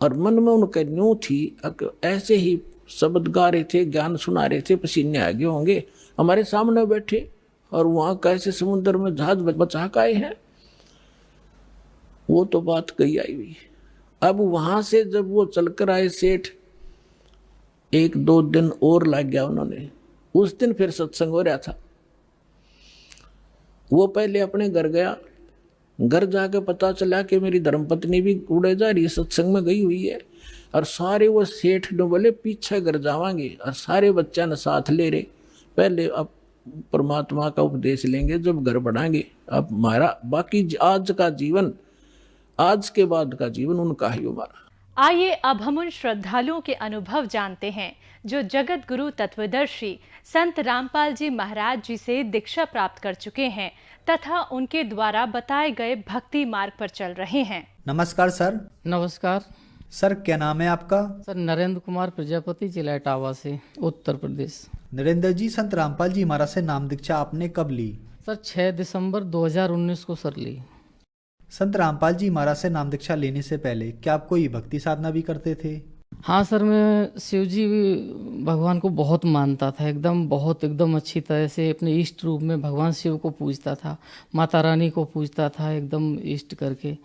और मन में उनका न्यू थी, ऐसे ही शब्द गा रहे थे, ज्ञान सुना रहे थे, पसीने आ गए होंगे, हमारे सामने बैठे और वहां कैसे समुद्र में जहाज बचा के आए हैं। वो तो बात कही आई हुई। अब वहां से जब वो चलकर आए सेठ, 1-2 दिन और लग गया उन्होंने। उस दिन फिर सत्संग हो रहा था। वो पहले अपने घर गया, घर जाके पता चला कि मेरी धर्मपत्नी भी उड़े जा रही सत्संग में गई हुई है। और सारे वो सेठ ने बोले पीछे घर जावांगे, और सारे बच्चा ने साथ ले रहे, पहले अब परमात्मा का उपदेश लेंगे जब घर बढ़ाएंगे। अब हमारा बाकी आज का जीवन, आज के बाद का जीवन उनका ही हमारा। आइए अब हम उन श्रद्धालुओं के अनुभव जानते हैं जो जगत गुरु तत्वदर्शी संत रामपाल जी महाराज जी से दीक्षा प्राप्त कर चुके हैं तथा उनके द्वारा बताए गए भक्ति मार्ग पर चल रहे हैं। नमस्कार सर। नमस्कार सर, क्या नाम है आपका? सर नरेंद्र कुमार प्रजापति, जिला इटावा से, उत्तर प्रदेश। नरेंद्र जी, संत रामपाल जी महाराज से नाम दीक्षा आपने कब ली? सर 6 दिसंबर 2019 को सर ली। संत रामपाल जी महाराज से नाम दीक्षा लेने से पहले क्या आप कोई भक्ति साधना भी करते थे? हाँ सर, मैं शिव जी भगवान को बहुत मानता था, एकदम अच्छी तरह से अपने इष्ट रूप में भगवान शिव को पूजता था, माता रानी को पूजता था एकदम इष्ट करके।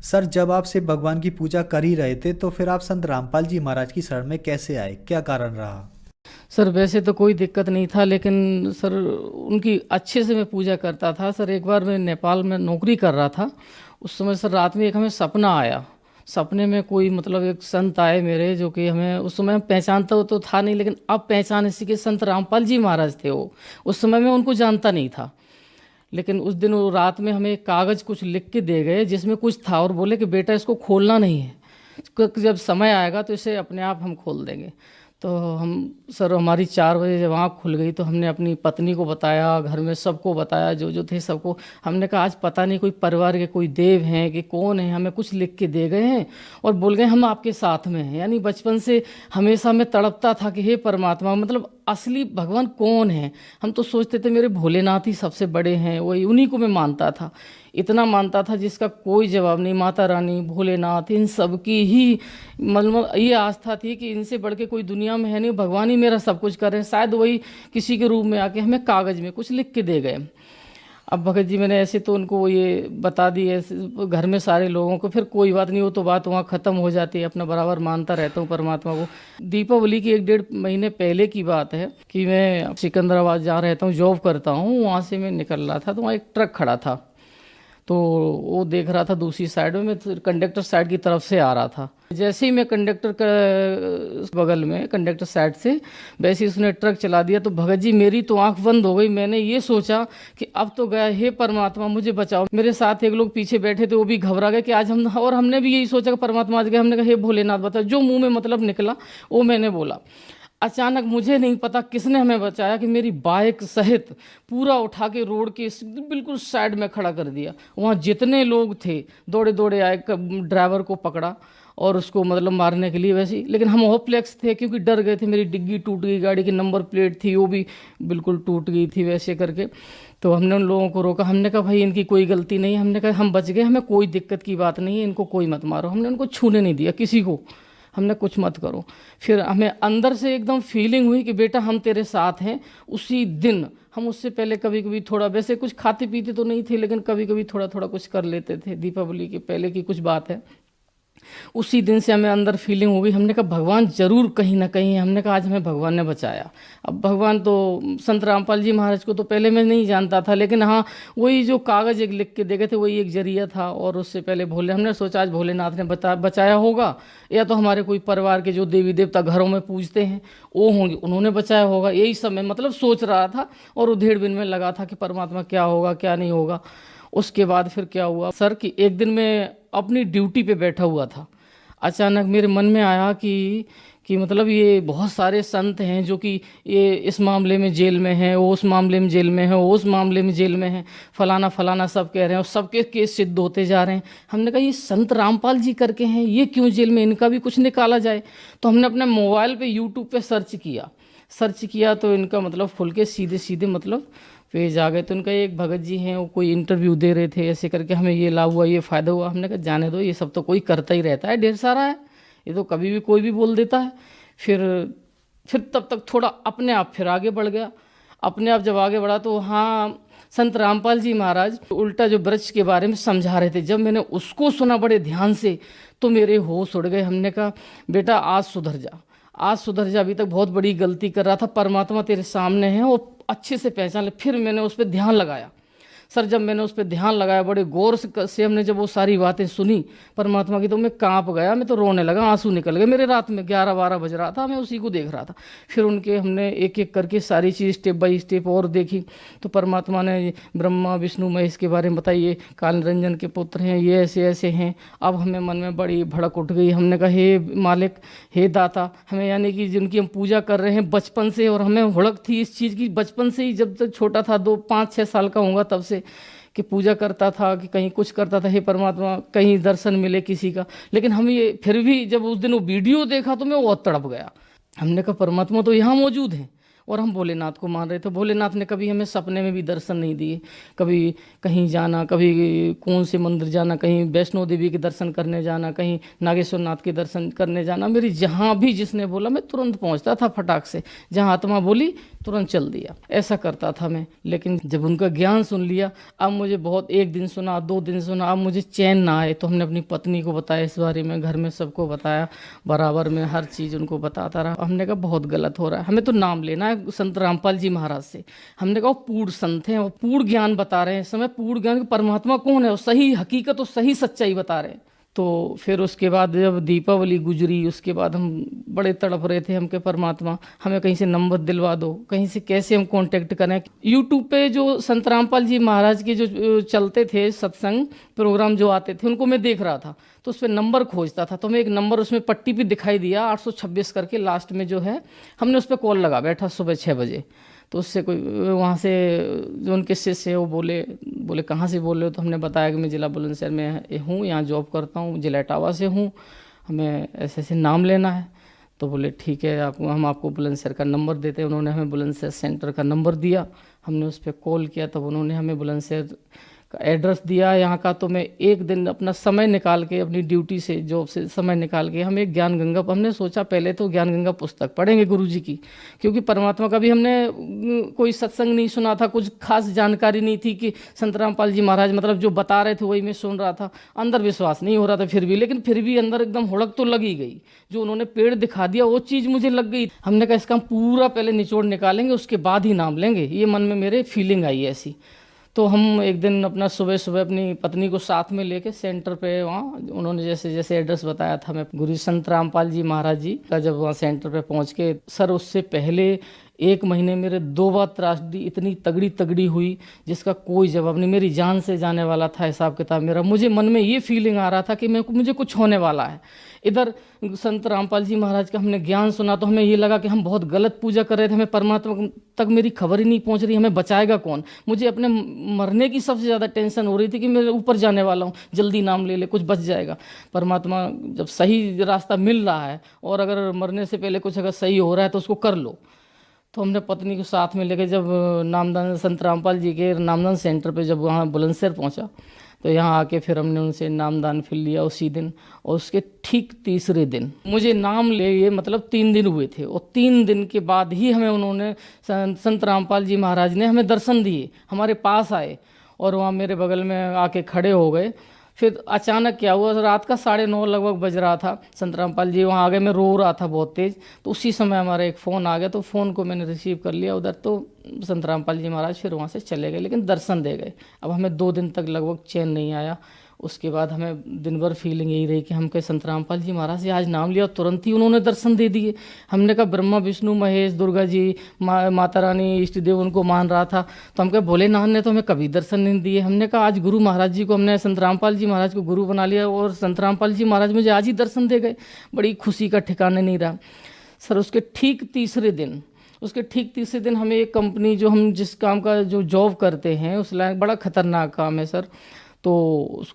सर, जब आप सिर्फ भगवान की पूजा कर ही रहे थे तो फिर आप संत रामपाल जी महाराज की शरण में कैसे आए, क्या कारण रहा? सर वैसे तो कोई दिक्कत नहीं था, लेकिन सर उनकी अच्छे से मैं पूजा करता था। सर एक बार मैं नेपाल में नौकरी कर रहा था, उस समय सर रात में एक हमें सपना आया। सपने में कोई मतलब एक संत आए मेरे, जो कि हमें उस समय पहचानता तो था नहीं, लेकिन अब पहचान इसी के संत रामपाल जी महाराज थे वो। उस समय मैं उनको जानता नहीं था, लेकिन उस दिन वो रात में हमें एक कागज़ कुछ लिख के दे गए जिसमें कुछ था, और बोले कि बेटा इसको खोलना नहीं है, जब समय आएगा तो इसे अपने आप हम खोल देंगे। तो हम सर हमारी 4 बजे जब आँख खुल गई तो हमने अपनी पत्नी को बताया, घर में सबको बताया, जो जो थे सबको। हमने कहा आज पता नहीं कोई परिवार के कोई देव हैं कि कौन है, हमें कुछ लिख के दे गए हैं और बोल गए हम आपके साथ में हैं। यानी बचपन से हमेशा मैं तड़पता था कि हे परमात्मा, मतलब असली भगवान कौन है। हम तो सोचते थे मेरे भोलेनाथ ही सबसे बड़े हैं, वही उन्हीं को मैं मानता था, इतना मानता था जिसका कोई जवाब नहीं। माता रानी, भोलेनाथ, इन सब की ही मतलब ये आस्था थी कि इनसे बढ़ के कोई दुनिया में है नहीं, भगवान ही मेरा सब कुछ कर रहे हैं। शायद वही किसी के रूप में आके हमें कागज़ में कुछ लिख के दे गए। अब भगत जी मैंने ऐसे तो उनको ये बता दिए घर में सारे लोगों को, फिर कोई बात नहीं, वो तो बात वहाँ ख़त्म हो जाती है। अपना बराबर मानता रहता हूँ परमात्मा को। दीपावली की 1-1.5 महीने पहले की बात है कि मैं सिकंदराबाद जहाँ रहता हूँ, जॉब करता हूँ, वहाँ से मैं निकल रहा था तो वहाँ एक ट्रक खड़ा था, तो वो देख रहा था दूसरी साइड में, मैं कंडक्टर साइड की तरफ से आ रहा था। जैसे ही मैं कंडक्टर का बगल में कंडक्टर साइड से वैसे ही उसने ट्रक चला दिया, तो भगत जी मेरी तो आंख बंद हो गई। मैंने ये सोचा कि अब तो गया, हे परमात्मा मुझे बचाओ। मेरे साथ एक लोग पीछे बैठे थे, वो भी घबरा गए कि आज हम, और हमने भी यही सोचा कि परमात्मा आज गए। हमने कहा हे भोलेनाथ बचाओ। जो मुँह में मतलब निकला वो मैंने बोला। अचानक मुझे नहीं पता किसने हमें बचाया कि मेरी बाइक सहित पूरा उठा के रोड के बिल्कुल साइड में खड़ा कर दिया। वहाँ जितने लोग थे दौड़े दौड़े आए, ड्राइवर को पकड़ा और उसको मतलब मारने के लिए वैसे ही। लेकिन हम होपलेस थे क्योंकि डर गए थे, मेरी डिग्गी टूट गई, गाड़ी की नंबर प्लेट थी वो भी बिल्कुल टूट गई थी वैसे करके। तो हमने उन लोगों को रोका, हमने कहा भाई इनकी कोई गलती नहीं। हमने कहा हम बच गए, हमें कोई दिक्कत की बात नहीं है, इनको कोई मत मारो। हमने उनको छूने नहीं दिया किसी को, हमने कुछ मत करो। फिर हमें अंदर से एकदम फीलिंग हुई कि बेटा हम तेरे साथ हैं। उसी दिन हम, उससे पहले कभी कभी थोड़ा, वैसे कुछ खाते पीते तो नहीं थे, लेकिन कभी कभी थोड़ा थोड़ा कुछ कर लेते थे। दीपावली के पहले की कुछ बात है। उसी दिन से हमें अंदर फीलिंग हो गई, हमने कहा भगवान जरूर कहीं ना कहीं है। हमने कहा आज हमें भगवान ने बचाया। अब भगवान तो संत रामपाल जी महाराज को तो पहले मैं नहीं जानता था, लेकिन हाँ वही जो कागज़ एक लिख के दे गए थे वही एक जरिया था। और उससे पहले हमने सोचा आज भोलेनाथ ने बचाया होगा, या तो हमारे कोई परिवार के जो देवी देवता घरों में पूजते हैं वो होंगे, उन्होंने बचाया होगा। यही सब मैं मतलब सोच रहा था और उधेड़ बिन में लगा था कि परमात्मा क्या होगा क्या नहीं होगा। उसके बाद फिर क्या हुआ सर कि एक दिन मैं अपनी ड्यूटी पे बैठा हुआ था, अचानक मेरे मन में आया कि मतलब ये बहुत सारे संत हैं जो कि ये इस मामले में जेल में हैं, वो उस मामले में जेल में है, वो उस मामले में जेल में है, फलाना फलाना सब कह रहे हैं और सबके केस सिद्ध होते जा रहे हैं। हमने कहा ये संत रामपाल जी करके हैं, ये क्यों जेल में, इनका भी कुछ निकाला जाए। तो हमने अपने मोबाइल पे यूट्यूब पे सर्च किया तो इनका मतलब खुल के सीधे सीधे मतलब पेज आ गए। तो उनका एक भगत जी हैं, वो कोई इंटरव्यू दे रहे थे, ऐसे करके हमें ये लाभ हुआ, ये फ़ायदा हुआ। हमने कहा जाने दो, ये सब तो कोई करता ही रहता है, ढेर सारा है, ये तो कभी भी कोई भी बोल देता है। फिर तब तक थोड़ा अपने आप फिर आगे बढ़ गया। अपने आप जब आगे बढ़ा तो हाँ संत रामपाल जी महाराज उल्टा जो वृक्ष के बारे में समझा रहे थे, जब मैंने उसको सुना बड़े ध्यान से तो मेरे होश उड़ गए। हमने कहा बेटा आज सुधर जा, अभी तक बहुत बड़ी गलती कर रहा था, परमात्मा तेरे सामने है और अच्छे से पहचान ले। फिर मैंने उस पर ध्यान लगाया। सर जब मैंने उस पर ध्यान लगाया बड़े गौर से हमने जब वो सारी बातें सुनी परमात्मा की, तो मैं कांप गया, मैं तो रोने लगा, आंसू निकल गए मेरे। रात में 11-12 बज रहा था, मैं उसी को देख रहा था। फिर उनके हमने एक एक करके सारी चीज़ स्टेप बाय स्टेप और देखी। तो परमात्मा ने ब्रह्मा विष्णु महेश के बारे में बताइए, काल निरंजन के पुत्र हैं, ये ऐसे ऐसे हैं। अब हमें मन में बड़ी भड़क उठ गई। हमने कहा हे मालिक, हे दाता, हमें यानी कि जिनकी हम पूजा कर रहे हैं बचपन से, और हमें हुड़क थी इस चीज़ की बचपन से ही, जब तक छोटा था 5-6 साल का होगा तब से कि पूजा करता था कि कहीं कुछ करता था, हे परमात्मा कहीं दर्शन मिले किसी का। लेकिन हम ये फिर भी जब उस दिन वो वीडियो देखा तो मैं बहुत तड़प गया। हमने कहा परमात्मा तो यहाँ मौजूद हैं और हम भोलेनाथ को मान रहे थे। भोलेनाथ ने कभी हमें सपने में भी दर्शन नहीं दिए। कभी कहीं जाना, कभी कौन से मंदिर जाना, कहीं वैष्णो देवी के दर्शन करने जाना, कहीं नागेश्वर नाथ के दर्शन करने जाना, मेरी जहाँ भी जिसने बोला मैं तुरंत पहुँचता था फटाक से। जहाँ आत्मा बोली तुरंत चल दिया, ऐसा करता था मैं। लेकिन जब उनका ज्ञान सुन लिया, अब मुझे बहुत, एक दिन सुना, 2 दिन सुना, अब मुझे चैन ना आए। तो हमने अपनी पत्नी को बताया इस बारे में, घर में सबको बताया, बराबर में हर चीज़ उनको बताता रहा। हमने कहा बहुत गलत हो रहा है, हमें तो नाम लेना है संत रामपाल जी महाराज से। हमने कहा वो पूर्ण संत हैं, वो पूर्ण ज्ञान बता रहे हैं इस समय, पूर्ण ज्ञान, परमात्मा कौन है, वो सही हकीकत और सही सच्चाई बता रहे हैं। तो फिर उसके बाद जब दीपावली गुजरी, उसके बाद हम बड़े तड़प रहे थे, हम के परमात्मा हमें कहीं से नंबर दिलवा दो, कहीं से कैसे हम कांटेक्ट करें। यूट्यूब पे जो संत रामपाल जी महाराज के जो चलते थे सत्संग प्रोग्राम जो आते थे, उनको मैं देख रहा था, तो उस पर नंबर खोजता था। तो हमें एक नंबर उसमें पट्टी पे दिखाई दिया 826 करके, लास्ट में जो है। हमने उस पर कॉल लगा बैठा सुबह 6 बजे। तो उससे कोई वहाँ से जो उनके शिष्य है वो बोले कहाँ से बोल रहे हो। तो हमने बताया कि मैं ज़िला बुलंदशहर में हूँ, यहाँ जॉब करता हूँ, जिला इटावा से हूँ, हमें ऐसे ऐसे नाम लेना है। तो बोले ठीक है, हम आपको बुलंदशहर का नंबर देते हैं। उन्होंने हमें बुलंदशहर सेंटर का नंबर दिया, हमने उस पर कॉल किया, तब उन्होंने हमें बुलंदशहर का एड्रेस दिया यहाँ का। तो मैं एक दिन अपना समय निकाल के, अपनी ड्यूटी से, जॉब से समय निकाल के, हम एक ज्ञान गंगा, हमने सोचा पहले तो ज्ञान गंगा पुस्तक पढ़ेंगे गुरुजी की, क्योंकि परमात्मा का भी हमने कोई सत्संग नहीं सुना था, कुछ खास जानकारी नहीं थी कि संत रामपाल जी महाराज मतलब जो बता रहे थे वही मैं सुन रहा था। अंदर विश्वास नहीं हो रहा था फिर भी, लेकिन फिर भी अंदर एकदम हुड़क तो लगी गई। जो उन्होंने पेड़ दिखा दिया वो चीज़ मुझे लग गई। हमने कहा इसका हम पूरा पहले निचोड़ निकालेंगे, उसके बाद ही नाम लेंगे, ये मन में मेरे फीलिंग आई ऐसी। तो हम एक दिन अपना सुबह सुबह अपनी पत्नी को साथ में लेके सेंटर पे, वहाँ उन्होंने जैसे जैसे एड्रेस बताया था, मैं गुरु संत रामपाल जी महाराज जी का जब वहाँ सेंटर पे पहुँच के, सर उससे पहले 1 महीने मेरे 2 बार त्रासदी इतनी तगड़ी तगड़ी हुई जिसका कोई जवाब नहीं। मेरी जान से जाने वाला था हिसाब किताब मेरा। मुझे मन में ये फीलिंग आ रहा था कि मुझे कुछ होने वाला है। इधर संत रामपाल जी महाराज का हमने ज्ञान सुना तो हमें ये लगा कि हम बहुत गलत पूजा कर रहे थे, हमें परमात्मा तक मेरी खबर ही नहीं पहुंच रही, हमें बचाएगा कौन। मुझे अपने मरने की सबसे ज़्यादा टेंशन हो रही थी कि मैं ऊपर जाने वाला हूँ, जल्दी नाम ले कुछ बच जाएगा। परमात्मा जब सही रास्ता मिल रहा है और अगर मरने से पहले कुछ अगर सही हो रहा है तो उसको कर लो। तो हमने पत्नी को साथ में लेके जब नामदान संत रामपाल जी के नामदान सेंटर पे जब वहाँ बुलंदशहर पहुँचा, तो यहाँ आके फिर हमने उनसे नामदान फिर लिया उसी दिन। और उसके ठीक तीसरे दिन मुझे नाम लिए मतलब 3 दिन हुए थे, और 3 दिन के बाद ही हमें उन्होंने संत रामपाल जी महाराज ने हमें दर्शन दिए, हमारे पास आए और वहाँ मेरे बगल में आके खड़े हो गए। फिर अचानक क्या हुआ, रात का 9:30 लगभग बज रहा था, संत रामपाल जी वहाँ आ गए। मैं रो रहा था बहुत तेज़, तो उसी समय हमारा एक फ़ोन आ गया, तो फ़ोन को मैंने रिसीव कर लिया उधर। तो संत रामपाल जी महाराज फिर वहाँ से चले गए, लेकिन दर्शन दे गए। अब हमें 2 दिन तक लगभग चैन नहीं आया। उसके बाद हमें दिन भर फीलिंग यही रही कि हम कहे संत रामपाल जी महाराज से आज नाम लिया और तुरंत ही उन्होंने दर्शन दे दिए। हमने कहा ब्रह्मा विष्णु महेश दुर्गा जी माता रानी इष्ट देव उनको मान रहा था, तो हम कहे भोलेनाथ ने तो हमें कभी दर्शन नहीं दिए। हमने कहा आज गुरु महाराज जी को, हमने संत रामपाल जी महाराज को गुरु बना लिया और संत रामपाल जी महाराज मुझे आज ही दर्शन दे गए। बड़ी खुशी का ठिकाने नहीं रहा सर। उसके ठीक तीसरे दिन हमें एक कंपनी, जो हम जिस काम का जो जॉब करते हैं उस लाइन, बड़ा खतरनाक काम है सर। तो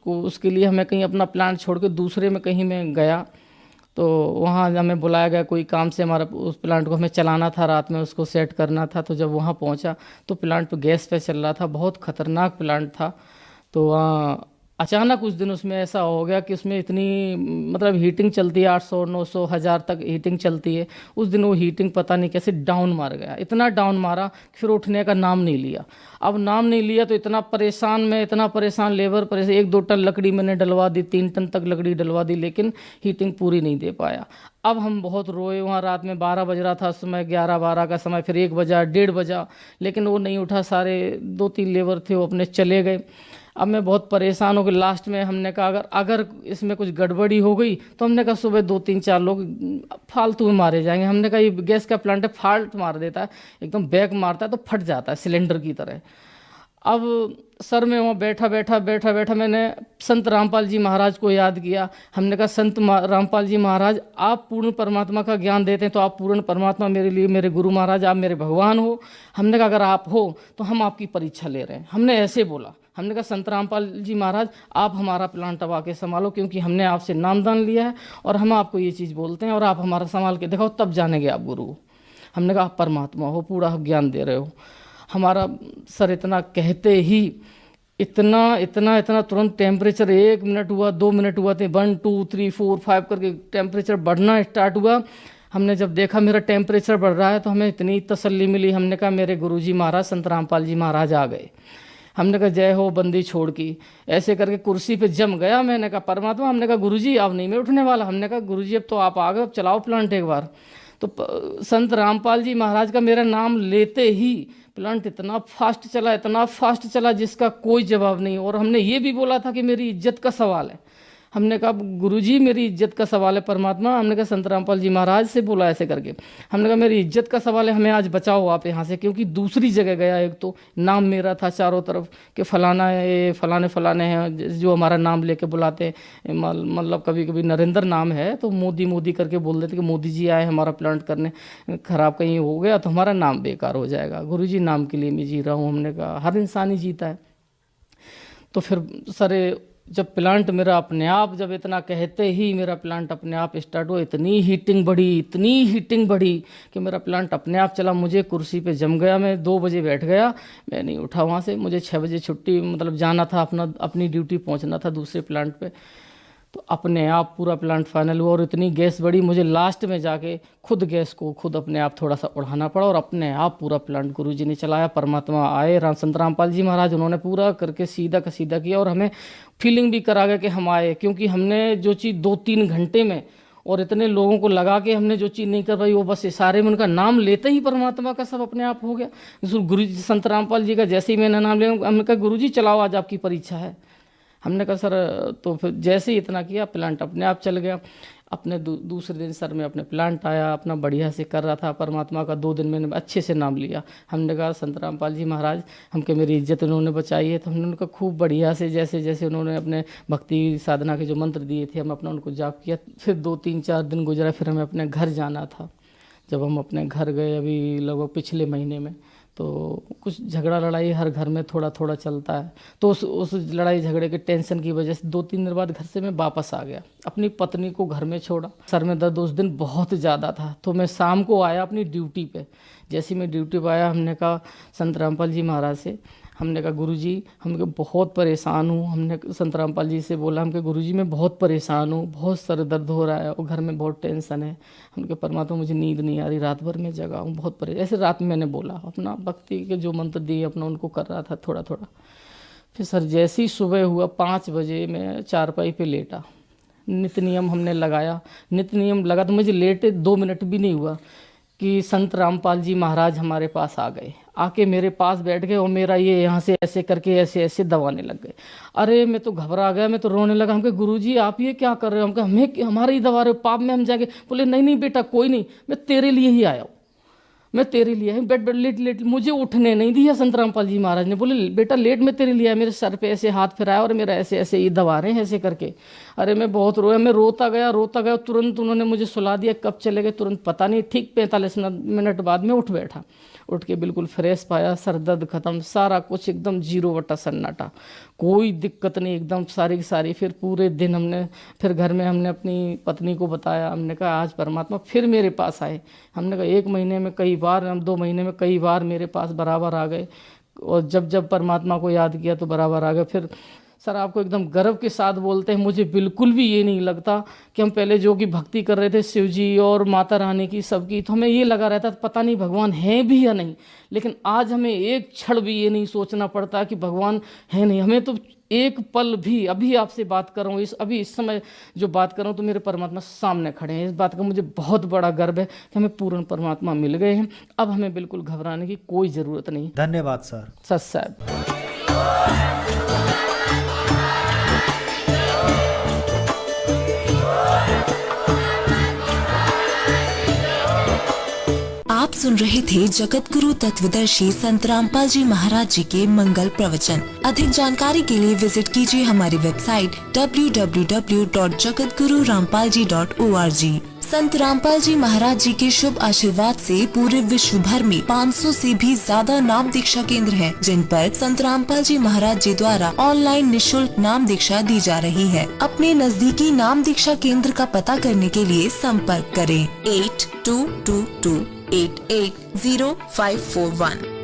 उसके लिए हमें कहीं अपना प्लांट छोड़ के दूसरे में कहीं मैं गया, तो वहाँ हमें बुलाया गया कोई काम से। हमारा उस प्लांट को हमें चलाना था, रात में उसको सेट करना था। तो जब वहाँ पहुँचा तो प्लांट तो गैस पे चल रहा था, बहुत ख़तरनाक प्लांट था। तो अचानक उस दिन उसमें ऐसा हो गया कि उसमें इतनी मतलब हीटिंग चलती है, 800 900 1000 तक हीटिंग चलती है। उस दिन वो हीटिंग पता नहीं कैसे डाउन मार गया, इतना डाउन मारा फिर उठने का नाम नहीं लिया। अब नाम नहीं लिया तो इतना परेशान लेबर परेशान। 1-2 टन लकड़ी मैंने डलवा दी, 3 टन तक लकड़ी डलवा दी, लेकिन हीटिंग पूरी नहीं दे पाया। अब हम बहुत रोए। वहाँ रात में 12 बज रहा था, समय 11-12 का समय, फिर 1 बजा 1:30 बजा, लेकिन वो नहीं उठा। सारे 2-3 लेबर थे वो अपने चले गए। अब मैं बहुत परेशान हो गई। लास्ट में हमने कहा अगर इसमें कुछ गड़बड़ी हो गई तो हमने कहा सुबह 2-3-4 लोग फालतू में मारे जाएंगे। हमने कहा ये गैस का प्लांट है, फाल्ट मार देता है, एकदम बैक मारता है तो फट जाता है सिलेंडर की तरह। अब सर मैं वहाँ बैठा मैंने संत रामपाल जी महाराज को याद किया। हमने कहा संत रामपाल जी महाराज, आप पूर्ण परमात्मा का ज्ञान देते हैं तो आप पूर्ण परमात्मा मेरे लिए, मेरे गुरु महाराज आप मेरे भगवान हो। हमने कहा अगर आप हो तो हम आपकी परीक्षा ले रहे हैं। हमने ऐसे बोला। हमने कहा संत रामपाल जी महाराज आप हमारा प्लांट अब आके संभालो, क्योंकि हमने आपसे नामदान लिया है और हम आपको ये चीज़ बोलते हैं और आप हमारा संभाल के दिखाओ, तब जानेंगे आप गुरु। हमने कहा परमात्मा हो, पूरा ज्ञान दे रहे हो। हमारा सर इतना कहते ही इतना तुरंत टेम्परेचर 1 मिनट हुआ, 2 मिनट हुआ, 1 2 3 4 5 करके टेम्परेचर बढ़ना स्टार्ट हुआ। हमने जब देखा मेरा टेम्परेचर बढ़ रहा है तो हमें इतनी तसल्ली मिली। हमने कहा मेरे गुरुजी महाराज संत रामपाल जी महाराज आ गए। हमने कहा जय हो बंदी छोड़ की, ऐसे करके कुर्सी पे जम गया। मैंने कहा परमात्मा, हमने कहा गुरुजी अब नहीं मैं उठने वाला। हमने कहा गुरुजी अब तो आप आ गए, अब चलाओ प्लांट एक बार। तो संत रामपाल जी महाराज का मेरा नाम लेते ही प्लांट इतना फास्ट चला जिसका कोई जवाब नहीं। और हमने ये भी बोला था कि मेरी इज्जत का सवाल है। हमने कहा गुरुजी मेरी इज्जत का सवाल है परमात्मा। हमने कहा संत रामपाल जी महाराज से बोला ऐसे करके। हमने कहा मेरी इज्जत का सवाल है, हमें आज बचाओ आप यहाँ से, क्योंकि दूसरी जगह गया। एक तो नाम मेरा था चारों तरफ कि फलाना है, फलाने हैं जो हमारा नाम लेके बुलाते हैं। मतलब कभी कभी नरेंद्र नाम है तो मोदी करके बोल देते कि मोदी जी आए हमारा प्लांट करने, ख़राब कहीं हो गया तो हमारा नाम बेकार हो जाएगा। गुरुजी नाम के लिए मैं जी रहा हूँ। हमने कहा हर इंसान ही जीता है। तो फिर सर जब प्लांट मेरा अपने आप, जब इतना कहते ही मेरा प्लांट अपने आप स्टार्ट हुआ, इतनी हीटिंग बढ़ी कि मेरा प्लांट अपने आप चला। मुझे कुर्सी पे जम गया। मैं 2 बजे बैठ गया, मैं नहीं उठा वहाँ से। मुझे 6 बजे छुट्टी, मतलब जाना था, अपनी ड्यूटी पहुँचना था दूसरे प्लांट पे। तो अपने आप पूरा प्लांट फाइनल हुआ और इतनी गैस बढ़ी, मुझे लास्ट में जाके खुद गैस को खुद अपने आप थोड़ा सा उड़ाना पड़ा और अपने आप पूरा प्लांट गुरुजी ने चलाया। परमात्मा आए, संत रामपाल जी महाराज, उन्होंने पूरा करके सीधा का सीधा किया और हमें फीलिंग भी करा गया कि हम आए। क्योंकि हमने जो चीज़ 2-3 घंटे में और इतने लोगों को लगा के हमने जो चीज़ नहीं कर पाई, वो बस इशारे में उनका नाम लेते ही परमात्मा का सब अपने आप हो गया। गुरुजी संत रामपाल जी का जैसे ही मैंने नाम लिया, हमने कहा गुरुजी चलाओ आज आपकी परीक्षा है। हमने कहा सर, तो फिर जैसे ही इतना किया प्लांट अपने आप चल गया। अपने दूसरे दिन सर में अपने प्लांट आया, अपना बढ़िया से कर रहा था। परमात्मा का 2 दिन मैंने अच्छे से नाम लिया। हमने कहा संत रामपाल जी महाराज हमके मेरी इज्जत उन्होंने बचाई है। तो हमने उनका खूब बढ़िया से जैसे उन्होंने अपने भक्ति साधना के जो मंत्र दिए थे, हम अपना उनको जाप किया। फिर 2-3-4 दिन गुजरा, फिर हमें अपने घर जाना था। जब हम अपने घर गए अभी लगभग पिछले महीने में, तो कुछ झगड़ा लड़ाई हर घर में थोड़ा चलता है। तो उस लड़ाई झगड़े के टेंशन की वजह से 2-3 दिन बाद घर से मैं वापस आ गया। अपनी पत्नी को घर में छोड़ा। सर में दर्द उस दिन बहुत ज़्यादा था। तो मैं शाम को आया अपनी ड्यूटी पे। जैसे मैं ड्यूटी पे आया, हमने कहा संत रामपाल जी महाराज से, हमने कहा गुरुजी हम बहुत परेशान हूँ। हमने संत रामपाल जी से बोला, हमके गुरुजी मैं बहुत परेशान हूँ, बहुत सर दर्द हो रहा है और घर में बहुत टेंशन है। हमने कहा परमात्मा मुझे नींद नहीं आ रही, रात भर में जगा हूँ, बहुत परेशान। ऐसे रात में मैंने बोला, अपना भक्ति के जो मंत्र दिए अपना उनको कर रहा था थोड़ा। फिर सर जैसे ही सुबह हुआ 5 बजे मैं चारपाई पे लेटा। नित्य नियम हमने लगाया। नित्य नियम लगा तो मुझे लेटे 2 मिनट भी नहीं हुआ कि संत रामपाल जी महाराज हमारे पास आ गए। आके मेरे पास बैठ गए और मेरा ये यहाँ से ऐसे करके ऐसे दबाने लग गए। अरे मैं तो घबरा गया, मैं तो रोने लगा। हम कहे गुरुजी आप ये क्या कर रहे हो? हम कहे हमारे ही दबा रहे हो, पाप में हम जाके। बोले नहीं बेटा कोई नहीं, मैं तेरे लिए ही आया हूँ, मैं तेरे लिए है। बेड लेट मुझे उठने नहीं दिया संत रामपाल जी महाराज ने। बोले बेटा लेट मैं तेरे लिए आया। मेरे सर पे ऐसे हाथ फिराया और मेरा ऐसे ये दबा रहे हैं ऐसे करके। अरे मैं बहुत रोया, मैं रोता गया। तुरंत उन्होंने मुझे सुला दिया। कब चले गए तुरंत पता नहीं। ठीक 45 मिनट बाद में उठ बैठा। उठ के बिल्कुल फ्रेश पाया, सर दर्द खत्म, सारा कुछ एकदम 0 सन्नाटा, कोई दिक्कत नहीं, एकदम सारी की सारी। फिर पूरे दिन फिर घर में हमने अपनी पत्नी को बताया। हमने कहा आज परमात्मा फिर मेरे पास आए। हमने कहा 1 महीने में कई बार, हम 2 महीने में कई बार मेरे पास बराबर आ गए। और जब परमात्मा को याद किया तो बराबर आ गए। फिर सर आपको एकदम गर्व के साथ बोलते हैं, मुझे बिल्कुल भी ये नहीं लगता कि हम पहले जो कि भक्ति कर रहे थे शिव जी और माता रानी की सबकी, तो हमें ये लगा रहता था पता नहीं भगवान है भी या नहीं। लेकिन आज हमें एक क्षण भी ये नहीं सोचना पड़ता कि भगवान है नहीं। हमें तो एक पल भी, अभी आपसे बात कर रहा हूँ, इस समय जो बात कर रहा हूँ तो मेरे परमात्मा सामने खड़े हैं। इस बात का मुझे बहुत बड़ा गर्व है कि हमें पूर्ण परमात्मा मिल गए हैं। अब हमें बिल्कुल घबराने की कोई ज़रूरत नहीं। धन्यवाद सर। सच साहब। आप सुन रहे थे जगत गुरु तत्वदर्शी संत रामपाल जी महाराज जी के मंगल प्रवचन। अधिक जानकारी के लिए विजिट कीजिए हमारी वेबसाइट www.jagatgururampalji.org। संत रामपाल जी महाराज जी के शुभ आशीर्वाद से पूरे विश्व भर में 500 से भी ज्यादा नाम दीक्षा केंद्र हैं, जिन पर संत रामपाल जी महाराज जी द्वारा ऑनलाइन निशुल्क नाम दीक्षा दी जा रही है। अपने नजदीकी नाम दीक्षा केंद्र का पता करने के लिए संपर्क करें 8222 880541।